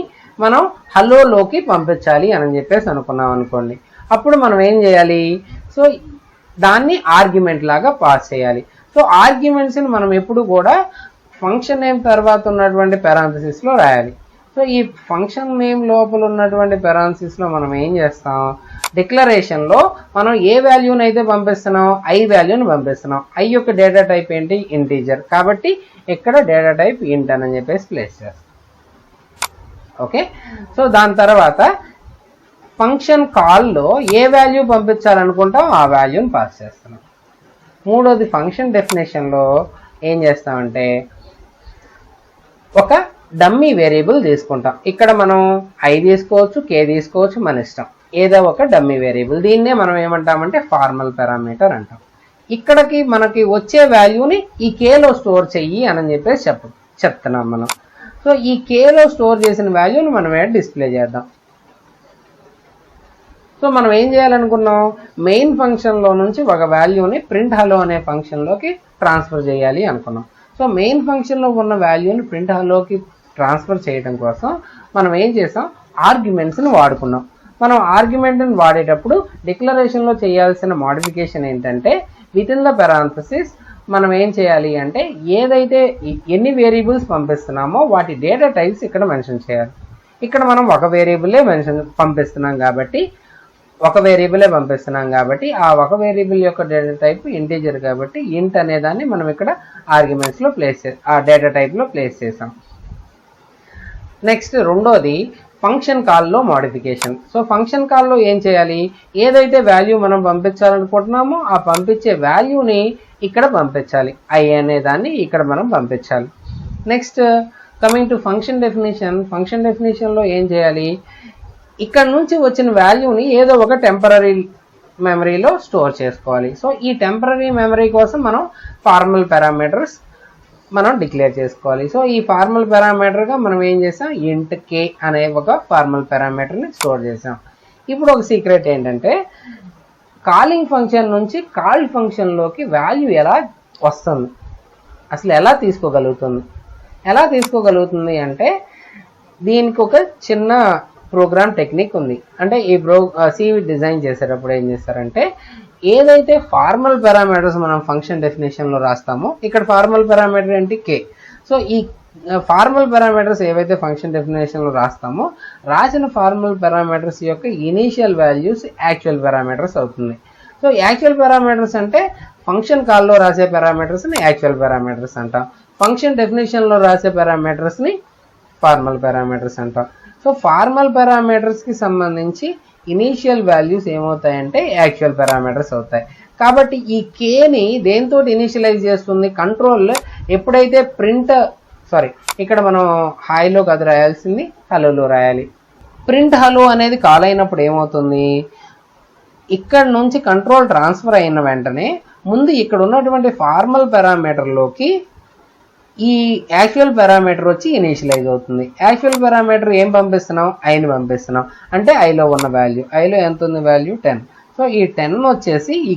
మనం హలోలోకి పంపించాలి అని చెప్పేసి అనుకున్నాం అనుకోండి. అప్పుడు మనం ఏం చేయాలి, సో దాన్ని ఆర్గ్యుమెంట్ లాగా పాస్ చేయాలి. సో ఆర్గ్యుమెంట్స్ని మనం ఎప్పుడు కూడా ఫంక్షన్ నేమ్ తర్వాత ఉన్నటువంటి పారాంథసిస్లో రాయాలి. సో ఈ ఫంక్షన్ నేమ్ లోపల ఉన్నటువంటి పారాంథసిస్లో మనం ఏం చేస్తాం, డిక్లరేషన్లో మనం ఏ వాల్యూని అయితే పంపిస్తున్నాం, ఐ వాల్యూని పంపిస్తున్నాం. ఐ యొక్క డేటా టైప్ ఏంటి, ఇంటీజర్. కాబట్టి ఇక్కడ డేటా టైప్ ఇంట్ అని చెప్పేసి ప్లేస్ చేస్తాం. ఓకే, సో దాని తర్వాత ఫంక్షన్ కాల్లో ఏ వాల్యూ పంపించాలనుకుంటాం ఆ వాల్యూని పాస్ చేస్తున్నాం. మూడోది ఫంక్షన్ డెఫినేషన్లో ఏం చేస్తామంటే ఒక డమ్మీ వేరియబుల్ తీసుకుంటాం. ఇక్కడ మనం ఐ తీసుకోవచ్చు, కే తీసుకోవచ్చు, మన ఇష్టం, ఏదో ఒక డమ్మీ వేరియబుల్. దీన్నే మనం ఏమంటామంటే ఫార్మల్ పారామీటర్ అంటాం. ఇక్కడికి మనకి వచ్చే వాల్యూని ఈ కేలో స్టోర్ చెయ్యి అని చెప్పేసి చెప్తున్నాం మనం. సో ఈ కేలో స్టోర్ చేసిన వాల్యూని మనం డిస్ప్లే చేద్దాం. సో మనం ఏం చేయాలనుకున్నాం, మెయిన్ ఫంక్షన్లో నుంచి ఒక వాల్యూని ప్రింట్ హలో అనే ఫంక్షన్లోకి ట్రాన్స్ఫర్ చేయాలి అనుకున్నాం. సో మెయిన్ ఫంక్షన్లో ఉన్న వాల్యూని ప్రింట్ హలోకి ట్రాన్స్ఫర్ చేయడం కోసం మనం ఏం చేసాం, ఆర్గ్యుమెంట్స్ని వాడుకున్నాం. మనం ఆర్గ్యుమెంట్ని వాడేటప్పుడు డిక్లరేషన్లో చేయాల్సిన మోడిఫికేషన్ ఏంటంటే విత్ ఇన్ ద పారాంథసిస్ మనం ఏం చేయాలి అంటే ఏదైతే ఎన్ని వేరియబుల్స్ పంపిస్తున్నామో వాటి డేటా టైప్స్ ఇక్కడ మెన్షన్ చేయాలి. ఇక్కడ మనం ఒక వేరియబులే పంపిస్తున్నాం కాబట్టి ఆ ఒక వేరియబుల్ యొక్క డేటా టైప్ ఇంటీజర్ కాబట్టి ఇంట్ అనే దాన్ని మనం ఇక్కడ ఆర్గ్యుమెంట్స్లో ఆ డేటా టైప్లో ప్లేస్ చేసాం. నెక్స్ట్ రెండోది ఫంక్షన్ కాల్లో మోడిఫికేషన్. సో ఫంక్షన్ కాల్లో ఏం చేయాలి, ఏదైతే వాల్యూ మనం పంపించాలనుకుంటున్నామో ఆ పంపించే వాల్యూని ఇక్కడ పంపించాలి, ఐ అనే దాన్ని ఇక్కడ మనం పంపించాలి. Next coming to function definition. Function డెఫినేషన్లో ఏం చేయాలి, ఇక్కడ నుంచి వచ్చిన వాల్యూని ఏదో ఒక టెంపరరీ మెమరీలో స్టోర్ చేసుకోవాలి. సో ఈ టెంపరరీ మెమరీ కోసం మనం ఫార్మల్ పారామీటర్స్ మనం డిక్లేర్ చేసుకోవాలి. సో ఈ ఫార్మల్ పారామీటర్గా మనం ఏం చేసాం, ఇంట్ కే అనే ఒక ఫార్మల్ పారామీటర్ని స్టోర్ చేసాం. ఇప్పుడు ఒక సీక్రెట్ ఏంటంటే, కాలింగ్ ఫంక్షన్ నుంచి కాల్ ఫంక్షన్లోకి వాల్యూ ఎలా వస్తుంది, అసలు ఎలా తీసుకోగలుగుతుంది అంటే దీనికి ఒక చిన్న ప్రోగ్రామ్ టెక్నిక్ ఉంది. అంటే ఈ సివి డిజైన్ చేసేటప్పుడు ఏం చేస్తారంటే, ఏదైతే ఫార్మల్ పారామీటర్స్ మనం ఫంక్షన్ డెఫినేషన్లో రాస్తామో, ఇక్కడ ఫార్మల్ పారామీటర్ ఏంటి కే. సో ఈ ఫార్మల్ పారామీటర్స్ ఏవైతే ఫంక్షన్ డెఫినేషన్లో రాస్తామో, రాసిన ఫార్మల్ పారామీటర్స్ యొక్క ఇనీషియల్ వాల్యూస్ యాక్చువల్ పారామీటర్స్ అవుతుంది. సో యాక్చువల్ పారామీటర్స్ అంటే ఫంక్షన్ కాల్లో రాసే పారామీటర్స్ని యాక్చువల్ పారామీటర్స్ అంటాం, ఫంక్షన్ డెఫినేషన్లో రాసే పారామీటర్స్ని ఫార్మల్ పారామీటర్స్ అంటాం. సో ఫార్మల్ పారామీటర్స్కి సంబంధించి ఇనీషియల్ వాల్యూస్ ఏమవుతాయంటే యాక్చువల్ పారామీటర్స్ అవుతాయి. కాబట్టి ఈ కేని దేంతో ఇనిషియలైజ్ చేస్తుంది, కంట్రోల్ ఎప్పుడైతే ఇక్కడ మనం హాయ్లో కాదు రాయాల్సింది, హలోలో రాయాలి. ప్రింట్ హలో అనేది కాల్ అయినప్పుడు ఏమవుతుంది, ఇక్కడ నుంచి కంట్రోల్ ట్రాన్స్ఫర్ అయిన వెంటనే ముందు ఇక్కడ ఉన్నటువంటి ఫార్మల్ పారామీటర్లోకి ఈ యాక్చువల్ పారామీటర్ వచ్చి ఇనిషియలైజ్ అవుతుంది. యాక్చువల్ పారామీటర్ ఏం పంపిస్తున్నాం, ఐని పంపిస్తున్నాం. అంటే ఐలో ఉన్న వాల్యూ, ఐలో ఎంత ఉంది వాల్యూ 10. సో ఈ 10 వచ్చేసి ఈ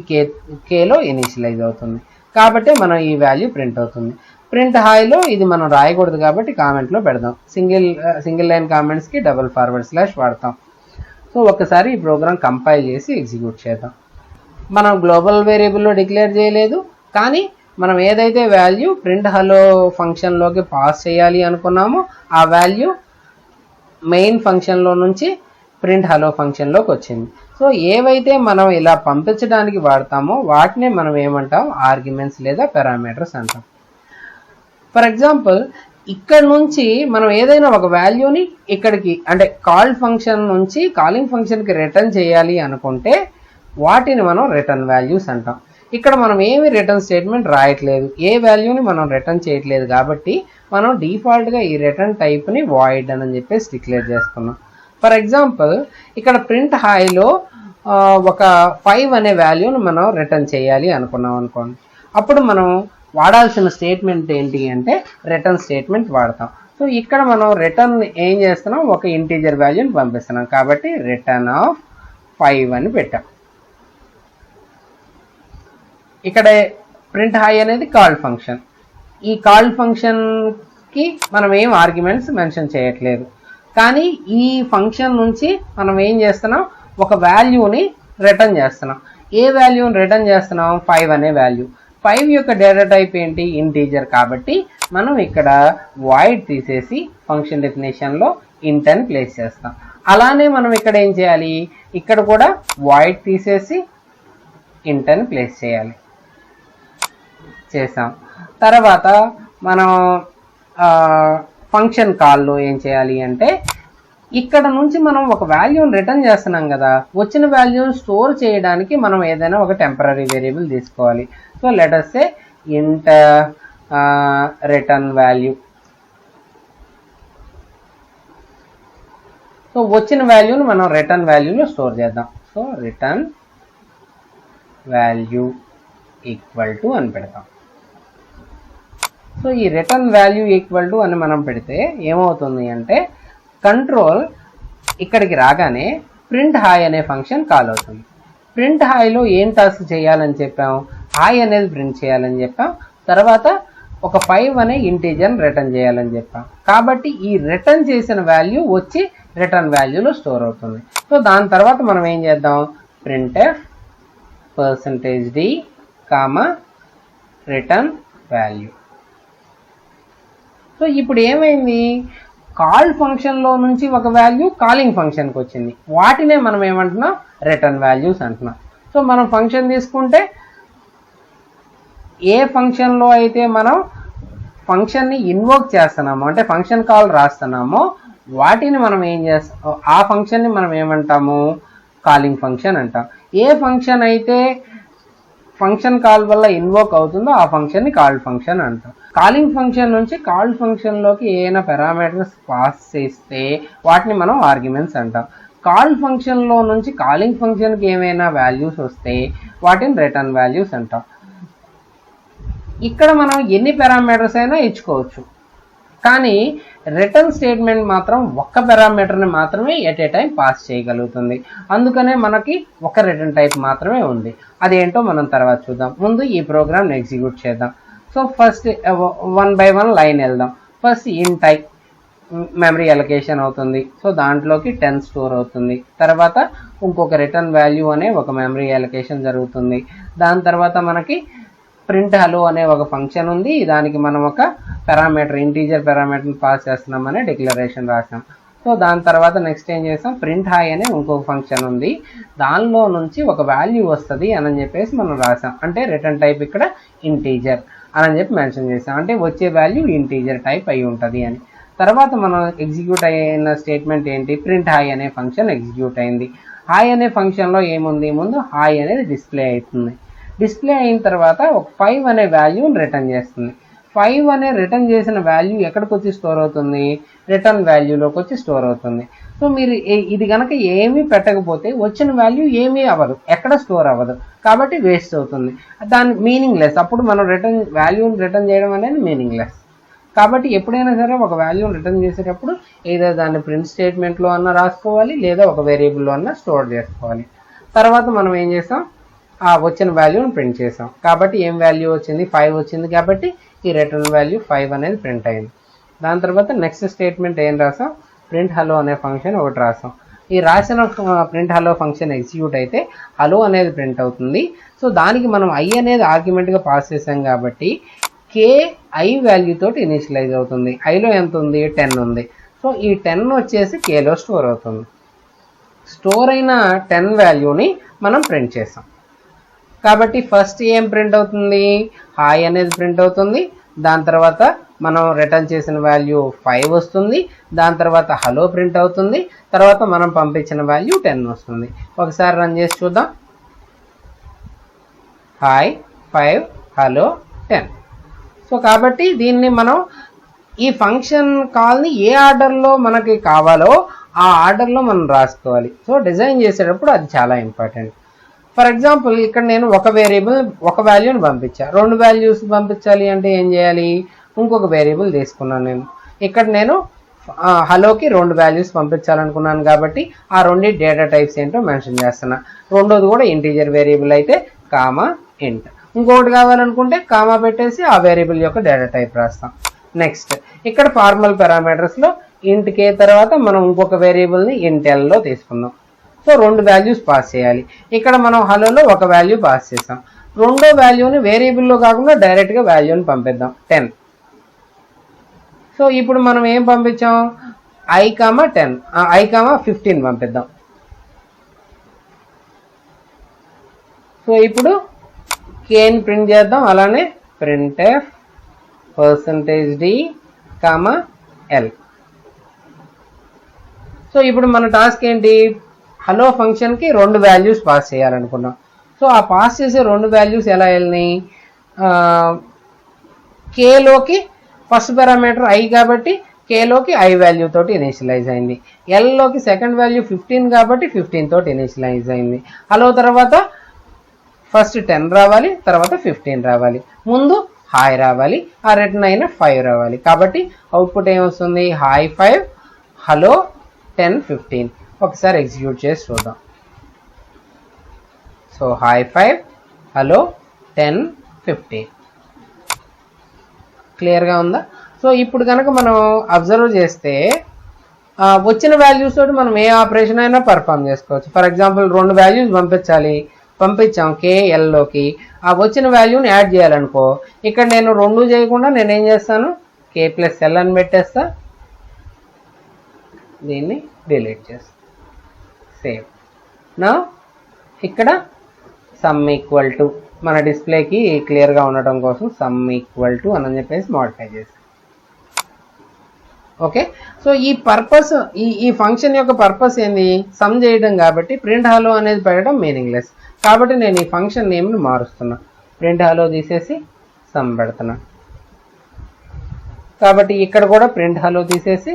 కేలో ఇనిషియలైజ్ అవుతుంది. కాబట్టి మనం ఈ వాల్యూ ప్రింట్ అవుతుంది. ప్రింట్ హాయ్లో ఇది మనం రాయకూడదు కాబట్టి కామెంట్లో పెడదాం. సింగిల్ లైన్ కామెంట్స్కి // వాడతాం. సో ఒక్కసారి ఈ ప్రోగ్రామ్ కంపైల్ చేసి ఎగ్జిక్యూట్ చేద్దాం. మనం గ్లోబల్ వేరియబుల్లో డిక్లేర్ చేయలేదు, కానీ మనం ఏదైతే వాల్యూ ప్రింట్ హలో ఫంక్షన్లోకి పాస్ చేయాలి అనుకున్నామో ఆ వాల్యూ మెయిన్ ఫంక్షన్లో నుంచి ప్రింట్ హలో ఫంక్షన్లోకి వచ్చింది. సో ఏవైతే మనం ఇలా పంపించడానికి వాడతామో వాటినే మనం ఏమంటాం, ఆర్గ్యుమెంట్స్ లేదా పారామీటర్స్ అంటాం. ఫర్ ఎగ్జాంపుల్, ఇక్కడ నుంచి మనం ఏదైనా ఒక వాల్యూని ఇక్కడికి అంటే కాల్ ఫంక్షన్ నుంచి కాలింగ్ ఫంక్షన్కి రిటర్న్ చేయాలి అనుకుంటే వాటిని మనం రిటర్న్ వాల్యూస్ అంటాం. ఇక్కడ మనం ఏమి రిటర్న్ స్టేట్మెంట్ రాయట్లేదు, ఏ వాల్యూని మనం రిటర్న్ చేయట్లేదు, కాబట్టి మనం డిఫాల్ట్గా ఈ రిటర్న్ టైప్ని వాయిడ్ అని చెప్పేసి డిక్లేర్ చేసుకున్నాం. ఫర్ ఎగ్జాంపుల్, ఇక్కడ ప్రింట్ హాయ్లో ఒక 5 అనే వాల్యూని మనం రిటర్న్ చేయాలి అనుకున్నాం అనుకోండి. అప్పుడు మనం వాడాల్సిన స్టేట్మెంట్ ఏంటి అంటే రిటర్న్ స్టేట్మెంట్ వాడతాం. సో ఇక్కడ మనం రిటర్న్ ఏం చేస్తున్నాం, ఒక ఇంటీజర్ వాల్యూని పంపిస్తున్నాం, కాబట్టి రిటర్న్ ఆఫ్ 5 అని పెట్టాం. ఇక్కడ ప్రింట్ హై అనేది కాల్ ఫంక్షన్. ఈ కాల్ ఫంక్షన్కి మనం ఏం ఆర్గ్యుమెంట్స్ మెన్షన్ చేయట్లేదు, కానీ ఈ ఫంక్షన్ నుంచి మనం ఏం చేస్తున్నాం, ఒక వాల్యూని రిటర్న్ చేస్తున్నాం. ఏ వాల్యూని రిటర్న్ చేస్తున్నాం, 5 అనే వాల్యూ. 5 యొక్క డేటా టైప్ ఏంటి, ఇంటీజర్. కాబట్టి మనం ఇక్కడ వాయిడ్ తీసేసి ఫంక్షన్ డెఫినేషన్లో ఇంట్ అని ప్లేస్ చేస్తాం. అలానే మనం ఇక్కడ ఏం చేయాలి, ఇక్కడ కూడా వాయిడ్ తీసేసి ఇంట్ అని ప్లేస్ చేసాం. తర్వాత మనం ఫంక్షన్ కాల్లో ఏం చేయాలి అంటే, ఇక్కడ నుంచి మనం ఒక వాల్యూని రిటర్న్ చేస్తున్నాం కదా, వచ్చిన వాల్యూని స్టోర్ చేయడానికి మనం ఏదైనా ఒక టెంపరరీ వేరియబుల్ తీసుకోవాలి. So let us say int return value. So వచ్చిన వాల్యూని మనం రిటర్న్ వాల్యూలో స్టోర్ చేద్దాం. So return value equal to అని పెడతాం. సో ఈ రిటర్న్ వాల్యూ ఈక్వల్ టు అని మనం పెడితే ఏమవుతుంది అంటే, కంట్రోల్ ఇక్కడికి రాగానే ప్రింట్ హాయ్ అనే ఫంక్షన్ కాల్ అవుతుంది. ప్రింట్ హాయ్లో ఏం టాస్క్ చేయాలని చెప్పాం, హాయ్ అనేది ప్రింట్ చేయాలని చెప్పాం. తర్వాత ఒక 5 అనే ఇంటీజర్ని రిటర్న్ చేయాలని చెప్పాం. కాబట్టి ఈ రిటర్న్ చేసిన వాల్యూ వచ్చి రిటర్న్ వాల్యూలో స్టోర్ అవుతుంది. సో దాని తర్వాత మనం ఏం చేద్దాం, printf %d return value. So ఇప్పుడు ఏమైంది, కాల్ ఫంక్షన్లో నుంచి ఒక వాల్యూ కాలింగ్ ఫంక్షన్కి వచ్చింది. వాటినే మనం ఏమంటున్నాం, రిటర్న్ వాల్యూస్ అంటున్నాం. సో మనం ఫంక్షన్ తీసుకుంటే ఏ ఫంక్షన్లో అయితే మనం ఫంక్షన్ని ఇన్వోక్ చేస్తున్నామో, అంటే ఫంక్షన్ కాల్ రాస్తున్నామో, వాటిని మనం ఏం చేస్తాం, ఆ ఫంక్షన్ని మనం ఏమంటాము, కాలింగ్ ఫంక్షన్ అంటాం. ఏ ఫంక్షన్ అయితే ఫంక్షన్ కాల్ వల్ల ఇన్వోక్ అవుతుందో ఆ ఫంక్షన్ని కాల్ ఫంక్షన్ అంటాం. కాలింగ్ ఫంక్షన్ నుంచి కాల్ ఫంక్షన్లోకి ఏమైనా పారామీటర్స్ పాస్ చేస్తే వాటిని మనం ఆర్గ్యుమెంట్స్ అంటాం. కాల్ ఫంక్షన్లో నుంచి కాలింగ్ ఫంక్షన్కి ఏమైనా వాల్యూస్ వస్తే వాటిని రిటర్న్ వాల్యూస్ అంటాం. ఇక్కడ మనం ఎన్ని పారామీటర్స్ అయినా ఇచ్చుకోవచ్చు, కానీ రిటర్న్ స్టేట్మెంట్ మాత్రం ఒక్క పారామీటర్ని మాత్రమే ఎట్ ఏ టైం పాస్ చేయగలుగుతుంది. అందుకనే మనకి ఒక రిటర్న్ టైప్ మాత్రమే ఉంది. అదేంటో మనం తర్వాత చూద్దాం. ముందు ఈ ప్రోగ్రామ్ని ఎగ్జిక్యూట్ చేద్దాం. సో ఫస్ట్ 1 by 1 లైన్ వెళ్దాం. ఫస్ట్ ఇంట్ ఐ మెమరీ అలొకేషన్ అవుతుంది. సో దాంట్లోకి 10 స్టోర్ అవుతుంది. తర్వాత ఇంకొక రిటర్న్ వాల్యూ అనే ఒక మెమరీ అలొకేషన్ జరుగుతుంది. దాని తర్వాత మనకి ప్రింట్ హలో అనే ఒక ఫంక్షన్ ఉంది. దానికి మనం ఒక పారామీటర్ ఇంటీజర్ పారామీటర్ని పాస్ చేస్తున్నామనే డిక్లరేషన్ రాసాం. సో దాని తర్వాత నెక్స్ట్ ఏం చేస్తాం, ప్రింట్ హాయ్ అనే ఇంకొక ఫంక్షన్ ఉంది. దానిలో నుంచి ఒక వాల్యూ వస్తుంది అని చెప్పేసి మనం రాసాం. అంటే రిటర్న్ టైప్ ఇక్కడ ఇంటీజర్ అని చెప్పి మెన్షన్ చేసాం. అంటే వచ్చే వాల్యూ ఇంటీజర్ టైప్ అయి ఉంటుంది అని. తర్వాత మనం ఎగ్జిక్యూట్ అయిన స్టేట్మెంట్ ఏంటి, ప్రింట్ హాయ్ అనే ఫంక్షన్ ఎగ్జిక్యూట్ అయింది. హాయ్ అనే ఫంక్షన్లో ఏముంది, ముందు హాయ్ అనేది డిస్ప్లే అవుతుంది. డిస్ప్లే అయిన తర్వాత ఒక 5 అనే వాల్యూని రిటర్న్ చేస్తుంది. 5 అనే రిటర్న్ చేసిన వాల్యూ ఎక్కడికి వచ్చి స్టోర్ అవుతుంది, రిటర్న్ వాల్యూలోకి వచ్చి స్టోర్ అవుతుంది. సో మీరు ఇది కనుక ఏమీ పెట్టకపోతే వచ్చిన వాల్యూ ఏమీ అవ్వదు, ఎక్కడ స్టోర్ అవ్వదు, కాబట్టి వేస్ట్ అవుతుంది. దాని మీనింగ్లెస్. అప్పుడు మనం వాల్యూని రిటర్న్ చేయడం అనేది మీనింగ్లెస్. కాబట్టి ఎప్పుడైనా సరే ఒక వాల్యూని రిటర్న్ చేసేటప్పుడు ఏదో దాన్ని ప్రింట్ స్టేట్మెంట్లో అన్నా రాసుకోవాలి, లేదా ఒక వేరియబుల్లో అన్నా స్టోర్ చేసుకోవాలి. తర్వాత మనం ఏం చేస్తాం, వచ్చిన వాల్యూని ప్రింట్ చేసాం. కాబట్టి ఏం వాల్యూ వచ్చింది, 5 వచ్చింది. కాబట్టి ఈ రిటర్న్ వాల్యూ 5 అనేది ప్రింట్ అయింది. దాని తర్వాత నెక్స్ట్ స్టేట్మెంట్ ఏం రాసాం, ప్రింట్ హలో అనే ఫంక్షన్ ఒకటి రాసాం. ఈ రాసిన ప్రింట్ హలో ఫంక్షన్ ఎగ్జిక్యూట్ అయితే హలో అనేది ప్రింట్ అవుతుంది. సో దానికి మనం ఐ అనేది ఆర్గ్యుమెంట్గా పాస్ చేసాం కాబట్టి కే ఐ వాల్యూ తోటి ఇనిషియలైజ్ అవుతుంది. ఐలో ఎంత ఉంది, 10 ఉంది. సో ఈ 10 వచ్చేసి కేలో స్టోర్ అవుతుంది. స్టోర్ అయిన 10 వాల్యూని మనం ప్రింట్ చేసాం. కాబట్టి ఫస్ట్ ఏం ప్రింట్ అవుతుంది, హాయ్ అనేది ప్రింట్ అవుతుంది. దాని తర్వాత మనం రిటర్న్ చేసిన వాల్యూ 5 వస్తుంది. దాని తర్వాత హలో ప్రింట్ అవుతుంది. తర్వాత మనం పంపించిన వాల్యూ 10 వస్తుంది. ఒకసారి రన్ చేసి చూద్దాం. Hi 5 hello 10. సో కాబట్టి దీన్ని మనం ఈ ఫంక్షన్ కాల్ని ఏ ఆర్డర్లో మనకి కావాలో ఆ ఆర్డర్లో మనం రాసుకోవాలి. సో డిజైన్ చేసేటప్పుడు అది చాలా ఇంపార్టెంట్. ఫర్ ఎగ్జాంపుల్ ఇక్కడ నేను ఒక వేరియబుల్ ఒక వాల్యూని పంపించా, 2 వాల్యూస్ పంపించాలి అంటే ఏం చేయాలి, ఇంకొక వేరియబుల్ తీసుకున్నాను నేను. ఇక్కడ నేను హలోకి 2 వాల్యూస్ పంపించాలనుకున్నాను కాబట్టి ఆ 2 డేటా టైప్స్ ఏంటో మెన్షన్ చేస్తున్నా. రెండోది కూడా ఇంటీజర్ వేరియబుల్ అయితే కామా ఇంట్. ఇంకొకటి కావాలనుకుంటే కామా పెట్టేసి ఆ వేరియబుల్ యొక్క డేటా టైప్ రాస్తాం. నెక్స్ట్ ఇక్కడ ఫార్మల్ పారామీటర్స్లో ఇంట్ కే తర్వాత మనం ఇంకొక వేరియబుల్ని ఇంట్ ఎల్లో తీసుకుందాం. సో 2 వాల్యూస్ పాస్ చేయాలి. ఇక్కడ మనం హలోలో ఒక వాల్యూ పాస్ చేసాం. రెండో వాల్యూని వేరియబుల్లో కాకుండా డైరెక్ట్గా వాల్యూని పంపిద్దాం 10. సో ఇప్పుడు మనం ఏం పంపించాం, ఐ కామా 10 ఐ కామా 15 పంపిద్దాం. సో ఇప్పుడు కేని ప్రింట్ చేద్దాం. అలానే printf %d comma l. So ఇప్పుడు మన టాస్క్ ఏంటి, హలో ఫంక్షన్కి 2 వాల్యూస్ పాస్ చేయాలనుకున్నాం. సో ఆ పాస్ చేసే 2 వాల్యూస్ ఎలా వెళ్ళినాయి, కేలోకి ఫస్ట్ పారామీటర్ ఐ కాబట్టి కేలోకి ఐ వాల్యూ తోటి ఇనిషియలైజ్ అయింది. ఎల్లోకి సెకండ్ వాల్యూ 15 కాబట్టి 15 తోటి ఇనిషియలైజ్ అయింది. హలో తర్వాత ఫస్ట్ 10 రావాలి, తర్వాత 15 రావాలి, ముందు హాయ్ రావాలి, ఆ రిటర్న్ అయిన 5 రావాలి. కాబట్టి అవుట్పుట్ ఏమొస్తుంది, హాయ్ 5 హలో 10 15. ఒకసారి ఎగ్జిక్యూట్ చేసి చూద్దాం. So hi 5 hello 10 15. క్లియర్గా ఉందా? సో ఇప్పుడు కనుక మనం అబ్జర్వ్ చేస్తే వచ్చిన వాల్యూస్ తోటి మనం ఏ ఆపరేషన్ అయినా పర్ఫామ్ చేసుకోవచ్చు. ఫర్ ఎగ్జాంపుల్ 2 వాల్యూస్ పంపించాం కేఎల్లోకి. ఆ వచ్చిన వాల్యూని యాడ్ చేయాలనుకో, ఇక్కడ నేను 2 చేయకుండా నేను ఏం చేస్తాను, k+l అని పెట్టేస్తా, దీన్ని డిలీట్ చేస్తా, సేవ్. నా ఇక్కడ సమ్ ఈక్వల్ టు మన డిస్ప్లేకి క్లియర్గా ఉండటం కోసం సమ్ ఈక్వల్ టు అని చెప్పేసి మోడిఫై చేస్తాం. ఓకే, సో ఈ పర్పస్ ఈ ఫంక్షన్ యొక్క పర్పస్ ఏంది, సమ్ చేయడం కాబట్టి ప్రింట్ హలో అనేది పెట్టడం మీనింగ్లెస్. కాబట్టి నేను ఈ ఫంక్షన్ నేమ్ని మారుస్తున్నా, ప్రింట్ హలో తీసేసి సమ్ పెడుతున్నా. కాబట్టి ఇక్కడ కూడా ప్రింట్ హలో తీసేసి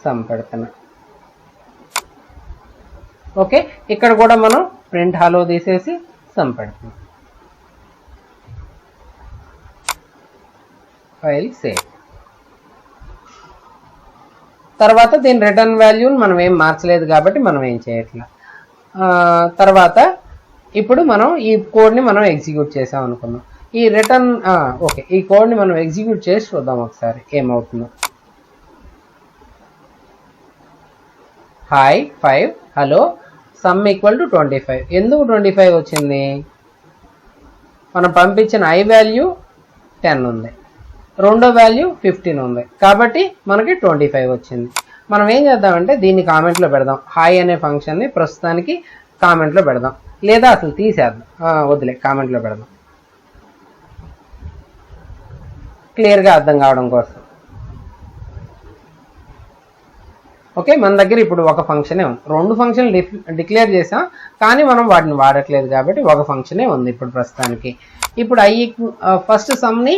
సమ్ పెడుతున్నా. ఓకే, ఇక్కడ కూడా మనం ప్రింట్ హలో తీసేసి సమ్ పెడుతున్నాం. File save. తర్వాత దీని రిటర్న్ వాల్యూని మనం ఏం మార్చలేదు కాబట్టి మనం ఏం చేయట్లా. తర్వాత ఇప్పుడు మనం ఈ కోడ్ని మనం ఎగ్జిక్యూట్ చేసాం అనుకున్నాం. ఈ రిటర్న్ ఓకే, ఈ కోడ్ని మనం ఎగ్జిక్యూట్ చేసి చూద్దాం ఒకసారి ఏమవుతుందో. Hi 5 hello sum equal to 25. ఎందుకు 25 వచ్చింది? మనం పంపించిన ఐ వాల్యూ 10 ఉంది, రెండో వాల్యూ 15 ఉంది, కాబట్టి మనకి 25 వచ్చింది. మనం ఏం చేద్దామంటే దీన్ని కామెంట్లో పెడదాం. హాయ్ అనే ఫంక్షన్ని ప్రస్తుతానికి కామెంట్లో పెడదాం, లేదా అసలు తీసేద్దాం, వదిలే కామెంట్లో పెడదాం క్లియర్గా అర్థం కావడం కోసం. ఓకే, మన దగ్గర ఇప్పుడు ఒక ఫంక్షనే ఉంది. రెండు ఫంక్షన్లు డిక్లేర్ చేసాం కానీ మనం వాటిని వాడట్లేదు కాబట్టి ఒక ఫంక్షనే ఉంది ఇప్పుడు ప్రస్తుతానికి. ఇప్పుడు ఫస్ట్ సమ్ని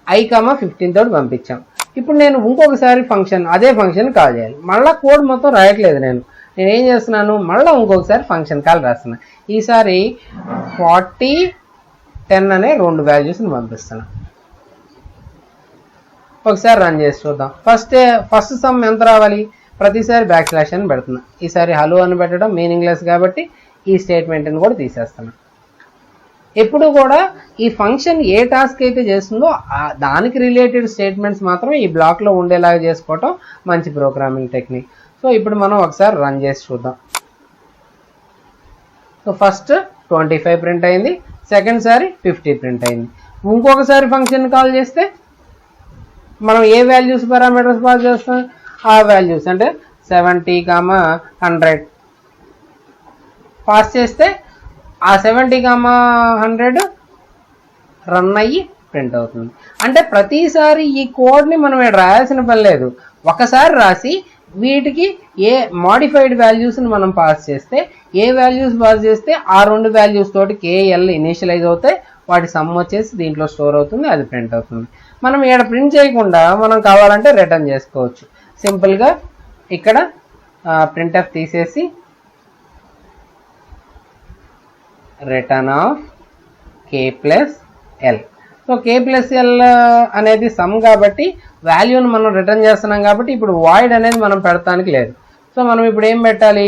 i,15 తోటి పంపించాం. ఇప్పుడు నేను ఇంకొకసారి అదే ఫంక్షన్ కాల్ చేయాలి. మళ్ళీ కోడ్ మొత్తం రాయట్లేదు. నేను ఏం చేస్తున్నాను, మళ్ళీ ఇంకొకసారి ఫంక్షన్ కాల్ రాస్తున్నా. ఈసారి 40 10 అనే రెండు వాల్యూస్ని పంపిస్తున్నా. ఒకసారి రన్ చేసి చూద్దాం. ఫస్ట్ సమ్ ఎంత రావాలి? ప్రతిసారి / అని పెడుతున్నా. ఈసారి హలో అని పెట్టడం మీనింగ్లెస్ కాబట్టి ఈ స్టేట్మెంట్ని కూడా తీసేస్తున్నా. ఎప్పుడు కూడా ఈ ఫంక్షన్ ఏ టాస్క్ అయితే చేస్తుందో దానికి రిలేటెడ్ స్టేట్మెంట్స్ మాత్రం ఈ బ్లాక్లో ఉండేలాగా చేసుకోవటం మంచి ప్రోగ్రామింగ్ టెక్నిక్. సో ఇప్పుడు మనం ఒకసారి రన్ చేసి చూద్దాం. సో ఫస్ట్ 25 ప్రింట్ అయింది, సెకండ్ సారి 50 ప్రింట్ అయింది. ఇంకొకసారి ఫంక్షన్ కాల్ చేస్తే మనం ఏ వాల్యూస్ పారామీటర్స్ పాస్ చేస్తాం? ఆ వాల్యూస్ అంటే 70, 100 పాస్ చేస్తే ఆ 70, 100 రన్ అయ్యి ప్రింట్ అవుతుంది. అంటే ప్రతిసారి ఈ కోడ్ని మనం రాయాల్సిన పని లేదు. ఒకసారి రాసి వీటికి ఏ మాడిఫైడ్ వాల్యూస్ని మనం పాస్ చేస్తే, ఏ వాల్యూస్ పాస్ చేస్తే ఆ రెండు వాల్యూస్ తోటి KL ఇనిషియలైజ్ అవుతాయి, వాటి సమ్ వచ్చేసి దీంట్లో స్టోర్ అవుతుంది, అది ప్రింట్ అవుతుంది. మనం ఇక్కడ ప్రింట్ చేయకుండా మనం కావాలంటే రిటర్న్ చేసుకోవచ్చు. సింపుల్గా ఇక్కడ printf తీసేసి return of k+l. So k+l అనేది సమ్ కాబట్టి వాల్యూని మనం రిటర్న్ చేస్తున్నాం కాబట్టి ఇప్పుడు వాయిడ్ అనేది మనం పెడతానికి లేదు. సో మనం ఇప్పుడు ఏం పెట్టాలి?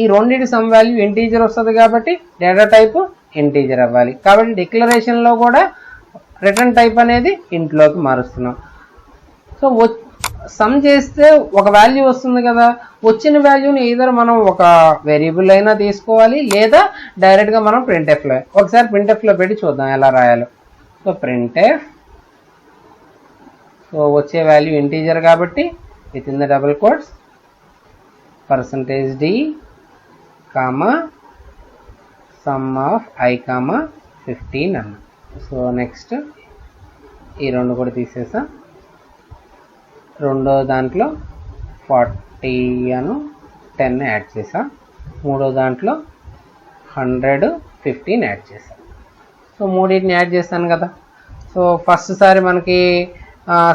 ఈ రెండింటి సమ్ వాల్యూ ఇంటీజర్ వస్తుంది కాబట్టి డేటా టైప్ ఇంటీజర్ అవ్వాలి. కాబట్టి డిక్లరేషన్లో కూడా రిటర్న్ టైప్ అనేది ఇంట్లోకి మారుస్తున్నాం. సో సమ్ చేస్తే ఒక వాల్యూ వస్తుంది కదా, వచ్చిన వాల్యూని either మనం ఒక వేరియబుల్ అయినా తీసుకోవాలి లేదా డైరెక్ట్గా మనం ప్రింట్ఎఫ్లో ఒకసారి ప్రింట్ఎఫ్లో పెట్టి చూద్దాం ఎలా రాయాలో. సో ప్రింట్ఎఫ్, సో వచ్చే వాల్యూ ఇంటీజర్ కాబట్టి with in the double quotes %d, sum of i,15 అన్న. సో నెక్స్ట్ ఈ రెండు కూడా తీసేసా. రెండో దాంట్లో 40 అను 10 యాడ్ చేసా. మూడో దాంట్లో 100, 15 యాడ్ చేసా. సో మూడింటిని యాడ్ చేశాను కదా. సో ఫస్ట్ సారి మనకి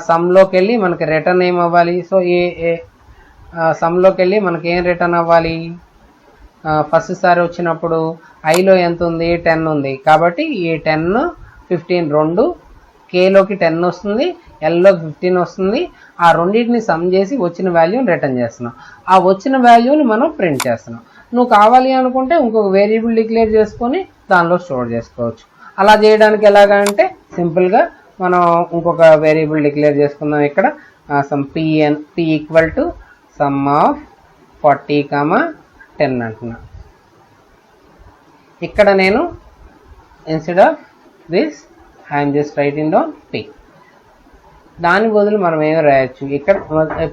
సమ్లోకి వెళ్ళి మనకి రిటర్న్ ఏం అవ్వాలి? సో సమ్లోకి వెళ్ళి మనకి ఏం రిటర్న్ అవ్వాలి? ఫస్ట్ సారి వచ్చినప్పుడు ఐలో ఎంత ఉంది? 10 ఉంది కాబట్టి ఈ 10, 15 రెండు కేలోకి 10 వస్తుంది, ఎల్లోకి 15 వస్తుంది. ఆ రెండింటిని సమ్ చేసి వచ్చిన వాల్యూని రిటర్న్ చేస్తున్నాం. ఆ వచ్చిన వాల్యూని మనం ప్రింట్ చేస్తున్నాం. నువ్వు కావాలి అనుకుంటే ఇంకొక వేరియబుల్ డిక్లేర్ చేసుకొని దానిలో స్టోర్ చేసుకోవచ్చు. అలా చేయడానికి ఎలాగా అంటే సింపుల్గా మనం ఇంకొక వేరియబుల్ డిక్లేర్ చేసుకుందాం. ఇక్కడ some p equal to some of 40, 10 అంటున్నా. ఇక్కడ నేను instead of this I'm just writing down p. దాని బదులు మనం ఏమో రాయొచ్చు, ఇక్కడ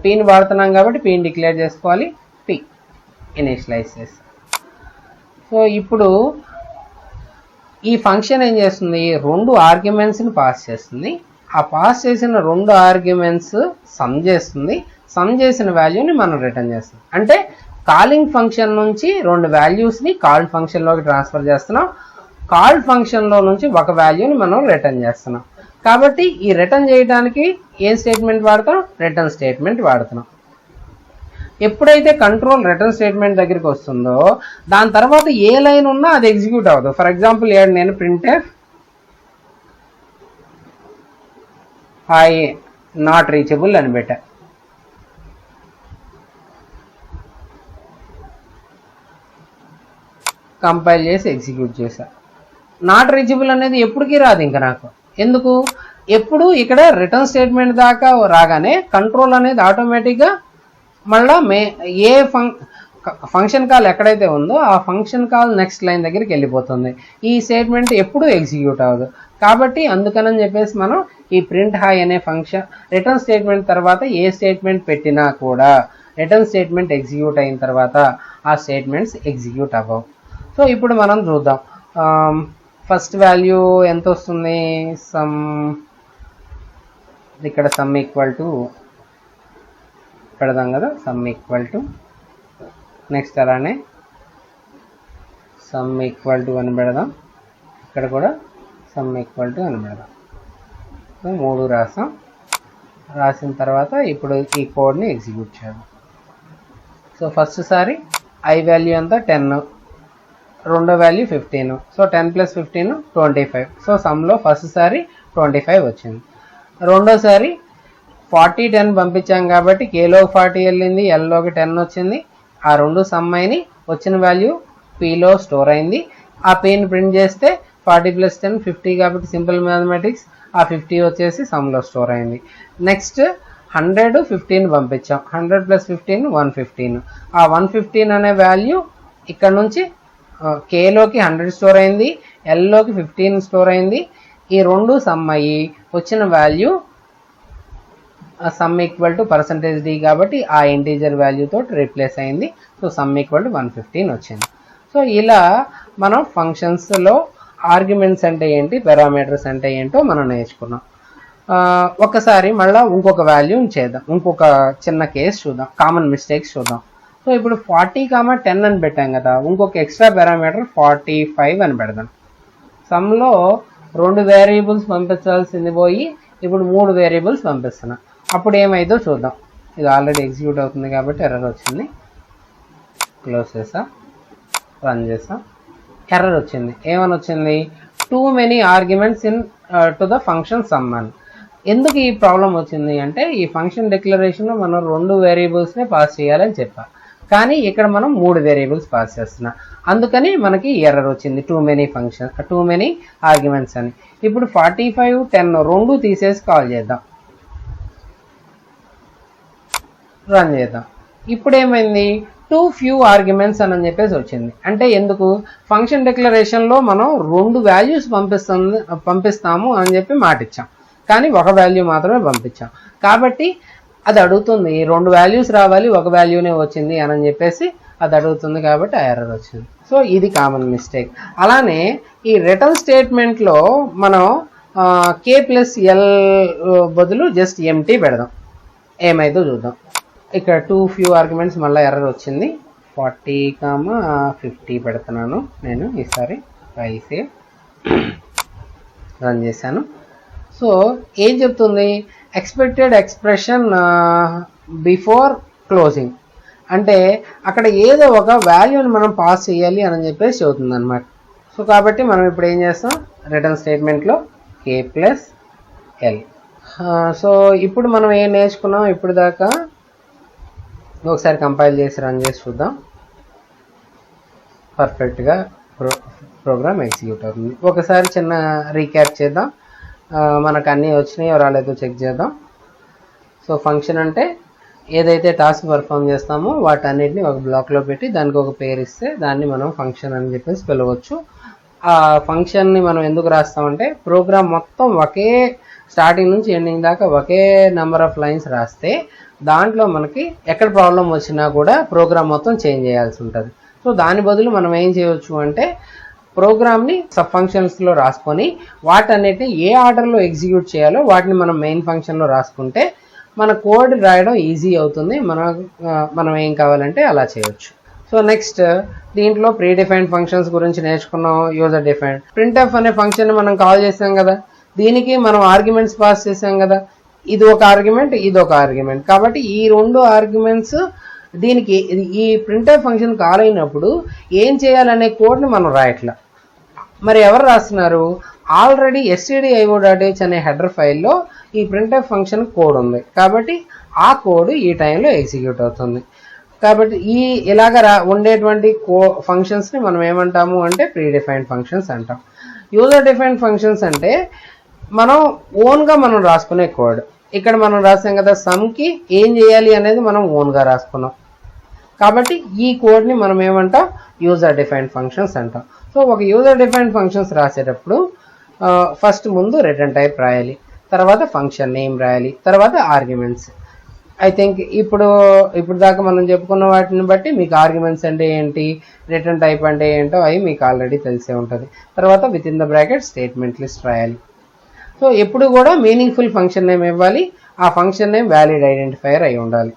pని వాడుతున్నాం కాబట్టి pని డిక్లేర్ చేసుకోవాలి, p ఇనిషియలైజ్ చేస్తాం. సో ఇప్పుడు ఈ ఫంక్షన్ ఏం చేస్తుంది? రెండు ఆర్గ్యుమెంట్స్ని పాస్ చేస్తుంది. ఆ పాస్ చేసిన రెండు ఆర్గ్యుమెంట్స్ సమ్ చేస్తుంది. సమ్ చేసిన వాల్యూని మనం రిటర్న్ చేస్తాం. అంటే కాలింగ్ ఫంక్షన్ నుంచి రెండు వాల్యూస్ని కాల్డ్ ఫంక్షన్లోకి ట్రాన్స్ఫర్ చేస్తున్నాం. కాల్డ్ ఫంక్షన్లో నుంచి ఒక వాల్యూని మనం రిటర్న్ చేస్తున్నాం. కాబట్టి ఈ రిటర్న్ చేయడానికి ఏం స్టేట్మెంట్ వాడతాం? రిటర్న్ స్టేట్మెంట్ వాడుతున్నాం. ఎప్పుడైతే కంట్రోల్ రిటర్న్ స్టేట్మెంట్ దగ్గరికి వస్తుందో దాని తర్వాత ఏ లైన్ ఉన్నా అది ఎగ్జిక్యూట్ అవ్వదు. ఫర్ ఎగ్జాంపుల్ నేను printf hi నాట్ రీచబుల్ అని పెట్టా. కంపైల్ చేసి ఎగ్జిక్యూట్ చేశా. నాట్ రీచబుల్ అనేది ఎప్పటికీ రాదు ఇంకా నాకు. ఎందుకు? ఎప్పుడు ఇక్కడ రిటర్న్ స్టేట్మెంట్ దాకా రాగానే కంట్రోల్ అనేది ఆటోమేటిక్గా మళ్ళా ఏ ఫంక్షన్ కాల్ ఎక్కడైతే ఉందో ఆ ఫంక్షన్ కాల్ నెక్స్ట్ లైన్ దగ్గరికి వెళ్ళిపోతుంది. ఈ స్టేట్మెంట్ ఎప్పుడూ ఎగ్జిక్యూట్ అవ్వదు. కాబట్టి అందుకని చెప్పేసి మనం ఈ ప్రింట్ హాయ్ అనే ఫంక్షన్ రిటర్న్ స్టేట్మెంట్ తర్వాత ఏ స్టేట్మెంట్ పెట్టినా కూడా రిటర్న్ స్టేట్మెంట్ ఎగ్జిక్యూట్ అయిన తర్వాత ఆ స్టేట్మెంట్స్ ఎగ్జిక్యూట్ అవ్వవు. సో ఇప్పుడు మనం చూద్దాం. ఫస్ట్ వాల్యూ ఎంత వస్తుంది? ఇక్కడ సమ్ ఈక్వల్ టు పెడదాం కదా, సమ్ ఈక్వల్ టు నెక్స్ట్ అలానే సమ్ ఈక్వల్ టు అని పెడదాం. ఇక్కడ కూడా సమ్ ఈక్వల్ టు అని పెడదాం. సో 3 రాసాం. రాసిన తర్వాత ఇప్పుడు ఈ కోడ్ని ఎగ్జిక్యూట్ చేద్దాం. సో ఫస్ట్ సారి ఐ వాల్యూ అంతా 10, రెండో వాల్యూ 15. సో 10 + 15 25. సో సమ్లో ఫస్ట్ సారి 25 వచ్చింది. రెండోసారి 40 10 పంపించాం కాబట్టి కేలోకి 40 వెళ్ళింది, ఎల్లోకి 10 వచ్చింది. ఆ రెండు సమ్ అయినాయి, వచ్చిన వాల్యూ పీలో స్టోర్ అయింది. ఆ పీని ప్రింట్ చేస్తే 40 + 10 50 కాబట్టి సింపుల్ మ్యాథమెటిక్స్. ఆ 50 వచ్చేసి సమ్లో స్టోర్ అయింది. నెక్స్ట్ 100 15 పంపించాం. 100 + 15 115. ఆ 115 అనే వాల్యూ ఇక్కడ నుంచి కేలోకి 100 స్టోర్ అయింది, ఎల్లోకి 15 స్టోర్ అయింది. ఈ రెండు సమ్ అయ్యి వచ్చిన value sum equal to %d కాబట్టి ఆ ఇంటీజర్ వాల్యూతో రీప్లేస్ అయింది. సో సమ్ ఈక్వల్ టు 115 వచ్చింది. సో ఇలా మనం ఫంక్షన్స్లో ఆర్గ్యుమెంట్స్ అంటే ఏంటి, పారామీటర్స్ అంటే ఏంటో మనం నేర్చుకున్నాం. ఒకసారి మళ్ళీ ఇంకొక వాల్యూని చేద్దాం, ఇంకొక చిన్న కేసు చూద్దాం, కామన్ మిస్టేక్స్ చూద్దాం. సో ఇప్పుడు 40, 10 అని పెట్టాం కదా, ఇంకొక ఎక్స్ట్రా పారామీటర్ 45 అని పెడదాం. సమ్లో 2 వేరియబుల్స్ పంపించాల్సింది పోయి ఇప్పుడు 3 వేరియబుల్స్ పంపిస్తున్నా. అప్పుడు ఏమైందో చూద్దాం. ఇది ఆల్రెడీ ఎగ్జిక్యూట్ అవుతుంది కాబట్టి ఎర్రర్ వచ్చింది. క్లోజ్ చేసా, రన్ చేసా. ఎర్రర్ వచ్చింది. ఏమని వచ్చింది? Too many arguments in to the function some అని. ఎందుకు ఈ ప్రాబ్లం వచ్చింది అంటే ఈ ఫంక్షన్ డిక్లరేషన్లో మనం 2 వేరియబుల్స్నే పాస్ చేయాలని చెప్పా, కానీ ఇక్కడ మనం 3 వేరియబుల్స్ పాస్ చేస్తున్నాం. అందుకని మనకి ఎర్రర్ వచ్చింది, టూ మెనీ ఆర్గ్యుమెంట్స్ అని. ఇప్పుడు 45 10 రెండు తీసేసి కాల్ చేద్దాం, రన్ చేద్దాం. ఇప్పుడు ఏమైంది? టూ ఫ్యూ ఆర్గ్యుమెంట్స్ అని చెప్పేసి వచ్చింది. అంటే ఎందుకు? ఫంక్షన్ డిక్లరేషన్లో మనం 2 వాల్యూస్ పంపిస్తాము అని చెప్పి మాట ఇచ్చాం, కానీ ఒక వాల్యూ మాత్రమే పంపించాం. కాబట్టి అది అడుగుతుంది 2 వాల్యూస్ రావాలి, ఒక వాల్యూనే వచ్చింది అని చెప్పేసి అది అడుగుతుంది, కాబట్టి ఆ ఎర్రర్ వచ్చింది. సో ఇది కామన్ మిస్టేక్. అలానే ఈ రిటర్న్ స్టేట్మెంట్లో మనం k+l బదులు జస్ట్ ఎంటీ పెడదాం. ఏమైందో చూద్దాం. ఇక్కడ టూ ఫ్యూ ఆర్గ్యుమెంట్స్ మళ్ళీ ఎర్రర్ వచ్చింది. 40, 50 పెడుతున్నాను నేను ఈసారి. అయితే రన్ చేశాను. సో ఏం చెప్తుంది? Expected expression before closing. అంటే అక్కడ ఏదో ఒక వాల్యూని మనం పాస్ చేయాలి అని చెప్పేసి చెబుతుంది అనమాట. సో కాబట్టి మనం ఇప్పుడు ఏం చేస్తాం? Return స్టేట్మెంట్లో k+l. సో ఇప్పుడు మనం ఏం నేర్చుకున్నాం ఇప్పుడు దాకా? ఒకసారి కంపైల్ చేసి రన్ చేసి చూద్దాం. పర్ఫెక్ట్గా ప్రోగ్రామ్ ఎగ్జిక్యూట్ అవుతుంది. ఒకసారి చిన్న రీక్యాప్ చేద్దాం. మనకు అన్నీ వచ్చినాయో రాలేదో చెక్ చేద్దాం. సో ఫంక్షన్ అంటే ఏదైతే టాస్క్ పర్ఫామ్ చేస్తామో వాటన్నిటిని ఒక బ్లాక్లో పెట్టి దానికి ఒక పేరు ఇస్తే దాన్ని మనం ఫంక్షన్ అని చెప్పేసి పిలవచ్చు. ఆ ఫంక్షన్ని మనం ఎందుకు రాస్తామంటే ప్రోగ్రామ్ మొత్తం ఒకే స్టార్టింగ్ నుంచి ఎండింగ్ దాకా ఒకే నెంబర్ ఆఫ్ లైన్స్ రాస్తే దాంట్లో మనకి ఎక్కడ ప్రాబ్లం వచ్చినా కూడా ప్రోగ్రామ్ మొత్తం చేంజ్ చేయాల్సి ఉంటుంది. సో దాని బదులు మనం ఏం చేయవచ్చు అంటే ప్రోగ్రామ్ని సబ్ ఫంక్షన్స్లో రాసుకొని వాటన్నిటిని ఏ ఆర్డర్లో ఎగ్జిక్యూట్ చేయాలో వాటిని మనం మెయిన్ ఫంక్షన్లో రాసుకుంటే మన కోడ్ రాయడం ఈజీ అవుతుంది. మనం ఏం కావాలంటే అలా చేయొచ్చు. సో నెక్స్ట్ దీంట్లో ప్రీ డిఫైన్డ్ ఫంక్షన్స్ గురించి నేర్చుకున్నాం. యూజర్ డిఫైన్డ్ printf అనే ఫంక్షన్ మనం కాల్ చేసాం కదా, దీనికి మనం ఆర్గ్యుమెంట్స్ పాస్ చేసాం కదా. ఇది ఒక ఆర్గ్యుమెంట్, ఇది ఒక ఆర్గ్యుమెంట్. కాబట్టి ఈ 2 ఆర్గ్యుమెంట్స్ దీనికి ఈ ప్రింట్ఎఫ్ ఫంక్షన్ కాల్ అయినప్పుడు ఏం చేయాలనే కోడ్ని మనం రాయట్లా. మరి ఎవరు రాస్తున్నారు? ఆల్రెడీ stdio.h అనే హెడర్ ఫైల్లో ఈ ప్రింట్ఎఫ్ ఫంక్షన్ కోడ్ ఉంది కాబట్టి ఆ కోడ్ ఈ టైంలో ఎగ్జిక్యూట్ అవుతుంది. కాబట్టి ఈ ఇలాగ ఉండేటువంటి ఫంక్షన్స్ని మనం ఏమంటాము అంటే ప్రీడిఫైన్డ్ ఫంక్షన్స్ అంటాం. యూజర్ డిఫైన్డ్ ఫంక్షన్స్ అంటే మనం ఓన్గా మనం రాసుకునే కోడ్. ఇక్కడ మనం రాసాం కదా సమ్కి ఏం చేయాలి అనేది మనం ఓన్గా రాసుకున్నాం కాబట్టి ఈ కోడ్ని మనం ఏమంటాం యూజర్ డిఫైన్డ్ ఫంక్షన్స్ అంటాం. సో ఒక యూజర్ డిఫైన్డ్ ఫంక్షన్స్ రాసేటప్పుడు ఫస్ట్ ముందు రిటర్న్ టైప్ రాయాలి, తర్వాత ఫంక్షన్ నేమ్ రాయాలి, తర్వాత ఆర్గ్యుమెంట్స్. ఐ థింక్ ఇప్పుడు దాకా మనం చెప్పుకున్న వాటిని బట్టి మీకు ఆర్గ్యుమెంట్స్ అంటే ఏంటి, రిటర్న్ టైప్ అంటే ఏంటో అవి మీకు ఆల్రెడీ తెలిసే ఉంటుంది. తర్వాత with in the bracket statement list రాయాలి. సో ఎప్పుడు కూడా మీనింగ్ఫుల్ ఫంక్షన్ నేమ్ ఇవ్వాలి, ఆ ఫంక్షన్ నేమ్ వ్యాలిడ్ ఐడెంటిఫైయర్ అయి ఉండాలి.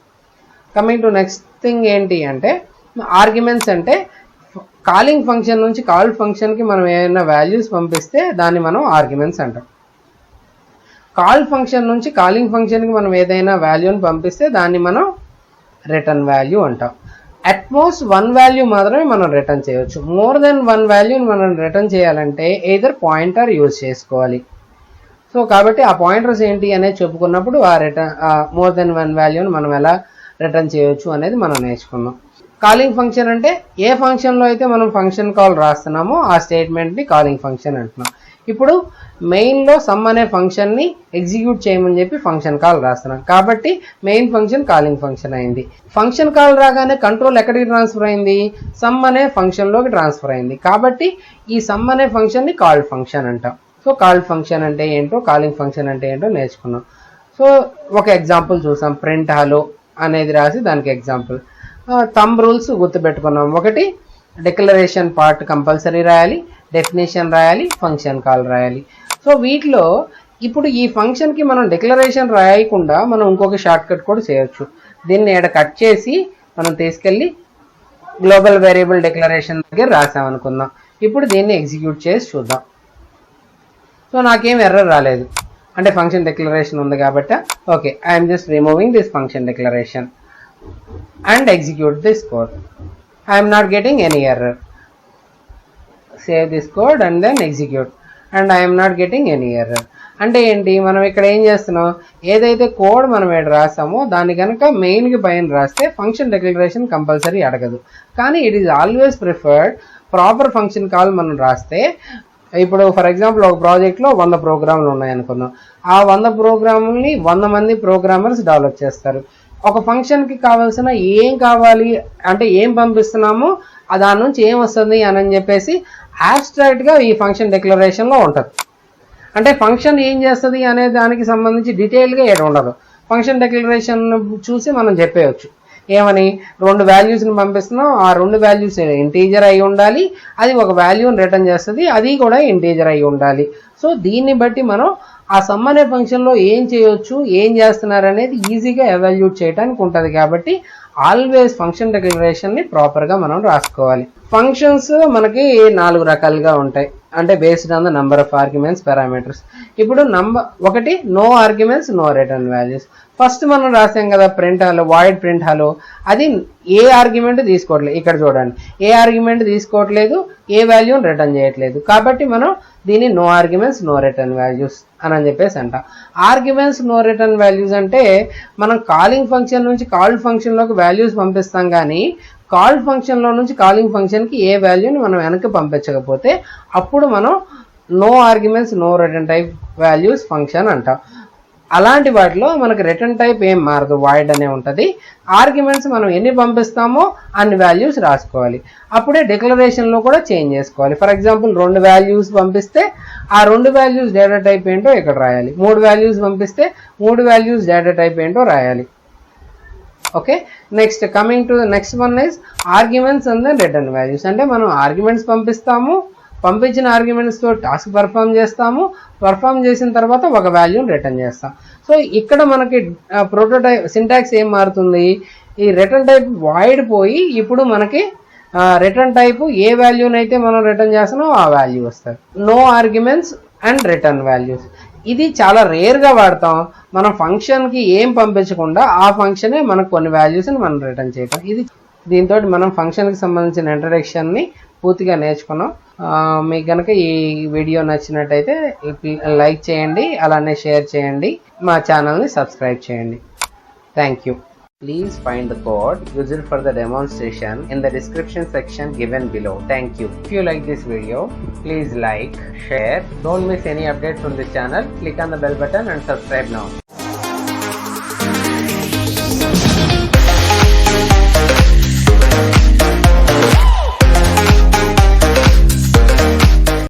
కమింగ్ టు నెక్స్ట్ థింగ్ ఏంటి అంటే ఆర్గ్యుమెంట్స్ అంటే కాలింగ్ ఫంక్షన్ నుంచి కాల్ ఫంక్షన్కి మనం ఏమైనా వాల్యూస్ పంపిస్తే దాన్ని మనం ఆర్గ్యుమెంట్స్ అంటాం. కాల్ ఫంక్షన్ నుంచి కాలింగ్ ఫంక్షన్కి మనం ఏదైనా వాల్యూని పంపిస్తే దాన్ని మనం రిటర్న్ వాల్యూ అంటాం. అట్మోస్ట్ 1 వాల్యూ మాత్రమే మనం రిటర్న్ చేయవచ్చు. మోర్ దెన్ 1 వాల్యూని మనం రిటర్న్ చేయాలంటే ఎయిదర్ పాయింటర్ యూజ్ చేసుకోవాలి. సో కాబట్టి ఆ పాయింటర్స్ ఏంటి అనేది చెప్పుకున్నప్పుడు ఆ రిటర్న్ మోర్ దెన్ 1 వాల్యూని మనం ఎలా రిటర్న్ చేయొచ్చు అనేది మనం నేర్చుకున్నాం. కాలింగ్ ఫంక్షన్ అంటే ఏ ఫంక్షన్లో అయితే మనం ఫంక్షన్ కాల్ రాస్తున్నామో ఆ స్టేట్మెంట్ని కాలింగ్ ఫంక్షన్ అంటున్నాం. ఇప్పుడు మెయిన్లో సమ్ అనే ఫంక్షన్ని ఎగ్జిక్యూట్ చేయమని చెప్పి ఫంక్షన్ కాల్ రాస్తున్నాం కాబట్టి మెయిన్ ఫంక్షన్ కాలింగ్ ఫంక్షన్ అయింది. ఫంక్షన్ కాల్ రాగానే కంట్రోల్ ఎక్కడికి ట్రాన్స్ఫర్ అయింది, సమ్ అనే ఫంక్షన్లోకి ట్రాన్స్ఫర్ అయింది కాబట్టి ఈ సమ్ అనే ఫంక్షన్ని కాల్డ్ ఫంక్షన్ అంటాం. సో కాల్డ్ ఫంక్షన్ అంటే ఏంటో కాలింగ్ ఫంక్షన్ అంటే ఏంటో నేర్చుకున్నాం. సో ఒక ఎగ్జాంపుల్ చూసాం, ప్రింట్ హలో అనేది రాసి దానికి ఎగ్జాంపుల్. థంబ్ రూల్స్ గుర్తుపెట్టుకున్నాం. ఒకటి డిక్లరేషన్ పార్ట్ కంపల్సరీ రాయాలి, డెఫినేషన్ రాయాలి, ఫంక్షన్ కాల్ రాయాలి. సో వీటిలో ఇప్పుడు ఈ ఫంక్షన్కి మనం డిక్లరేషన్ రాయకుండా మనం ఇంకొక షార్ట్ కట్ కూడా చేయొచ్చు. దీన్ని ఇక్కడ కట్ చేసి మనం తీసుకెళ్ళి గ్లోబల్ వేరియబుల్ డిక్లరేషన్ దగ్గర రాసామనుకుందాం. ఇప్పుడు దీన్ని ఎగ్జిక్యూట్ చేసి చూద్దాం. సో నాకేం ఎర్రర్ రాలేదు అంటే ఫంక్షన్ డిక్లరేషన్ ఉంది కాబట్టి okay, I'm just removing this function declaration and execute this code. I am not getting any error. Save this code and then execute and I am not getting any error. అంటే ఏంటి, మనం ఇక్కడ ఏం చేస్తున్నాం, ఏదైతే code మనం ఇక్కడ రాస్తామో దాన్ని కనుక మెయిన్కి పైన రాస్తే ఫంక్షన్ డిక్లరేషన్ కంపల్సరీ అడగదు. కానీ it is always preferred proper function call మనం రాస్తే. ఇప్పుడు ఫర్ ఎగ్జాంపుల్ ఒక ప్రాజెక్ట్లో 100 ప్రోగ్రాములు ఉన్నాయనుకుందాం. ఆ 100 ప్రోగ్రాముల్ని 100 మంది ప్రోగ్రామర్స్ డెవలప్ చేస్తారు. ఒక ఫంక్షన్కి కావాల్సిన ఏం కావాలి అంటే ఏం పంపిస్తున్నామో దాని నుంచి ఏం వస్తుంది అని చెప్పేసి ఆబ్స్ట్రాక్ట్గా ఈ ఫంక్షన్ డిక్లరేషన్లో ఉంటుంది. అంటే ఫంక్షన్ ఏం చేస్తుంది అనే దానికి సంబంధించి డీటెయిల్గా ఏది ఉండదు. ఫంక్షన్ డిక్లరేషన్ చూసి మనం చెప్పేయచ్చు ఏమని, 2 వాల్యూస్ని పంపిస్తున్నాం, ఆ 2 వాల్యూస్ ఇంటీజర్ అయి ఉండాలి, అది ఒక వాల్యూని రిటర్న్ చేస్తుంది, అది కూడా ఇంటీజర్ అయి ఉండాలి. సో దీన్ని బట్టి మనం ఆ సమ్ అనే ఫంక్షన్లో ఏం చేయొచ్చు, ఏం చేస్తున్నారు అనేది ఈజీగా ఎవాల్యూట్ చేయడానికి ఉంటుంది. కాబట్టి ఆల్వేస్ ఫంక్షన్ డిక్లరేషన్ని ప్రాపర్గా మనం రాసుకోవాలి. ఫంక్షన్స్ మనకి 4 రకాలుగా ఉంటాయి, అంటే based on the number of arguments parameters. ఇప్పుడు ఒకటి no arguments no return values. First మనం రాసాం కదా print hello, void print hello, అది ఏ ఆర్గ్యుమెంట్ తీసుకోవట్లేదు. ఇక్కడ చూడండి, ఏ ఆర్గ్యుమెంట్ తీసుకోవట్లేదు, ఏ వాల్యూని రిటర్న్ చేయట్లేదు. కాబట్టి మనం దీన్ని no arguments no return values అని చెప్పేసి అంటాం. ఆర్గ్యుమెంట్స్ నో రిటర్న్ వాల్యూస్ అంటే మనం కాలింగ్ ఫంక్షన్ నుంచి కాల్డ్ ఫంక్షన్లోకి వాల్యూస్ పంపిస్తాం, కానీ కాల్డ్ ఫంక్షన్లో నుంచి కాలింగ్ ఫంక్షన్కి ఏ వాల్యూని మనం వెనక్కి పంపించకపోతే అప్పుడు మనం no arguments no return type values function అంటాం. అలాంటి వాటిలో మనకి రిటర్న్ టైప్ ఏం మారదు, వాయిడ్ అనే ఉంటుంది. ఆర్గ్యుమెంట్స్ మనం ఎన్ని పంపిస్తామో అన్ని వాల్యూస్ రాసుకోవాలి. అప్పుడే డిక్లరేషన్లో కూడా చేంజ్ చేసుకోవాలి. ఫర్ ఎగ్జాంపుల్ 2 వాల్యూస్ పంపిస్తే ఆ 2 వాల్యూస్ డేటా టైప్ ఏంటో ఇక్కడ రాయాలి. 3 వాల్యూస్ పంపిస్తే 3 వాల్యూస్ డేటా టైప్ ఏంటో రాయాలి. Okay, next coming to next one is arguments and then return values. అంటే మనం ఆర్గ్యుమెంట్స్ పంపిస్తాము, పంపించిన ఆర్గ్యుమెంట్స్తో టాస్క్ పర్ఫామ్ చేస్తాము, పర్ఫామ్ చేసిన తర్వాత ఒక వాల్యూని రిటర్న్ చేస్తాం. సో ఇక్కడ మనకి ప్రోటోటైప్ సింటాక్స్ ఏం మారుతుంది, ఈ రిటర్న్ టైప్ వాయిడ్ పోయి ఇప్పుడు మనకి రిటర్న్ టైప్ ఏ వాల్యూని అయితే మనం రిటర్న్ చేస్తున్నామో ఆ వాల్యూ వస్తుంది. No arguments and return values. ఇది చాలా రేర్ గా వాడతాం. మనం ఫంక్షన్ కి ఏం పంపించకుండా ఆ ఫంక్షనే మనకు కొన్ని వాల్యూస్ ని మనం రిటర్న్ చేయటం. ఇది దీంతో మనం ఫంక్షన్ కి సంబంధించిన ఇంట్రడక్షన్ ని పూర్తిగా నేర్చుకున్నాం. మీకు కనుక ఈ వీడియో నచ్చినట్టయితే లైక్ చేయండి, అలానే షేర్ చేయండి, మా ఛానల్ని సబ్స్క్రైబ్ చేయండి. Thank you. Please find the code used for the demonstration in the description section given below. Thank you. If you like this video, please like, share. Don't miss any update from this channel. Click on the bell button and subscribe now.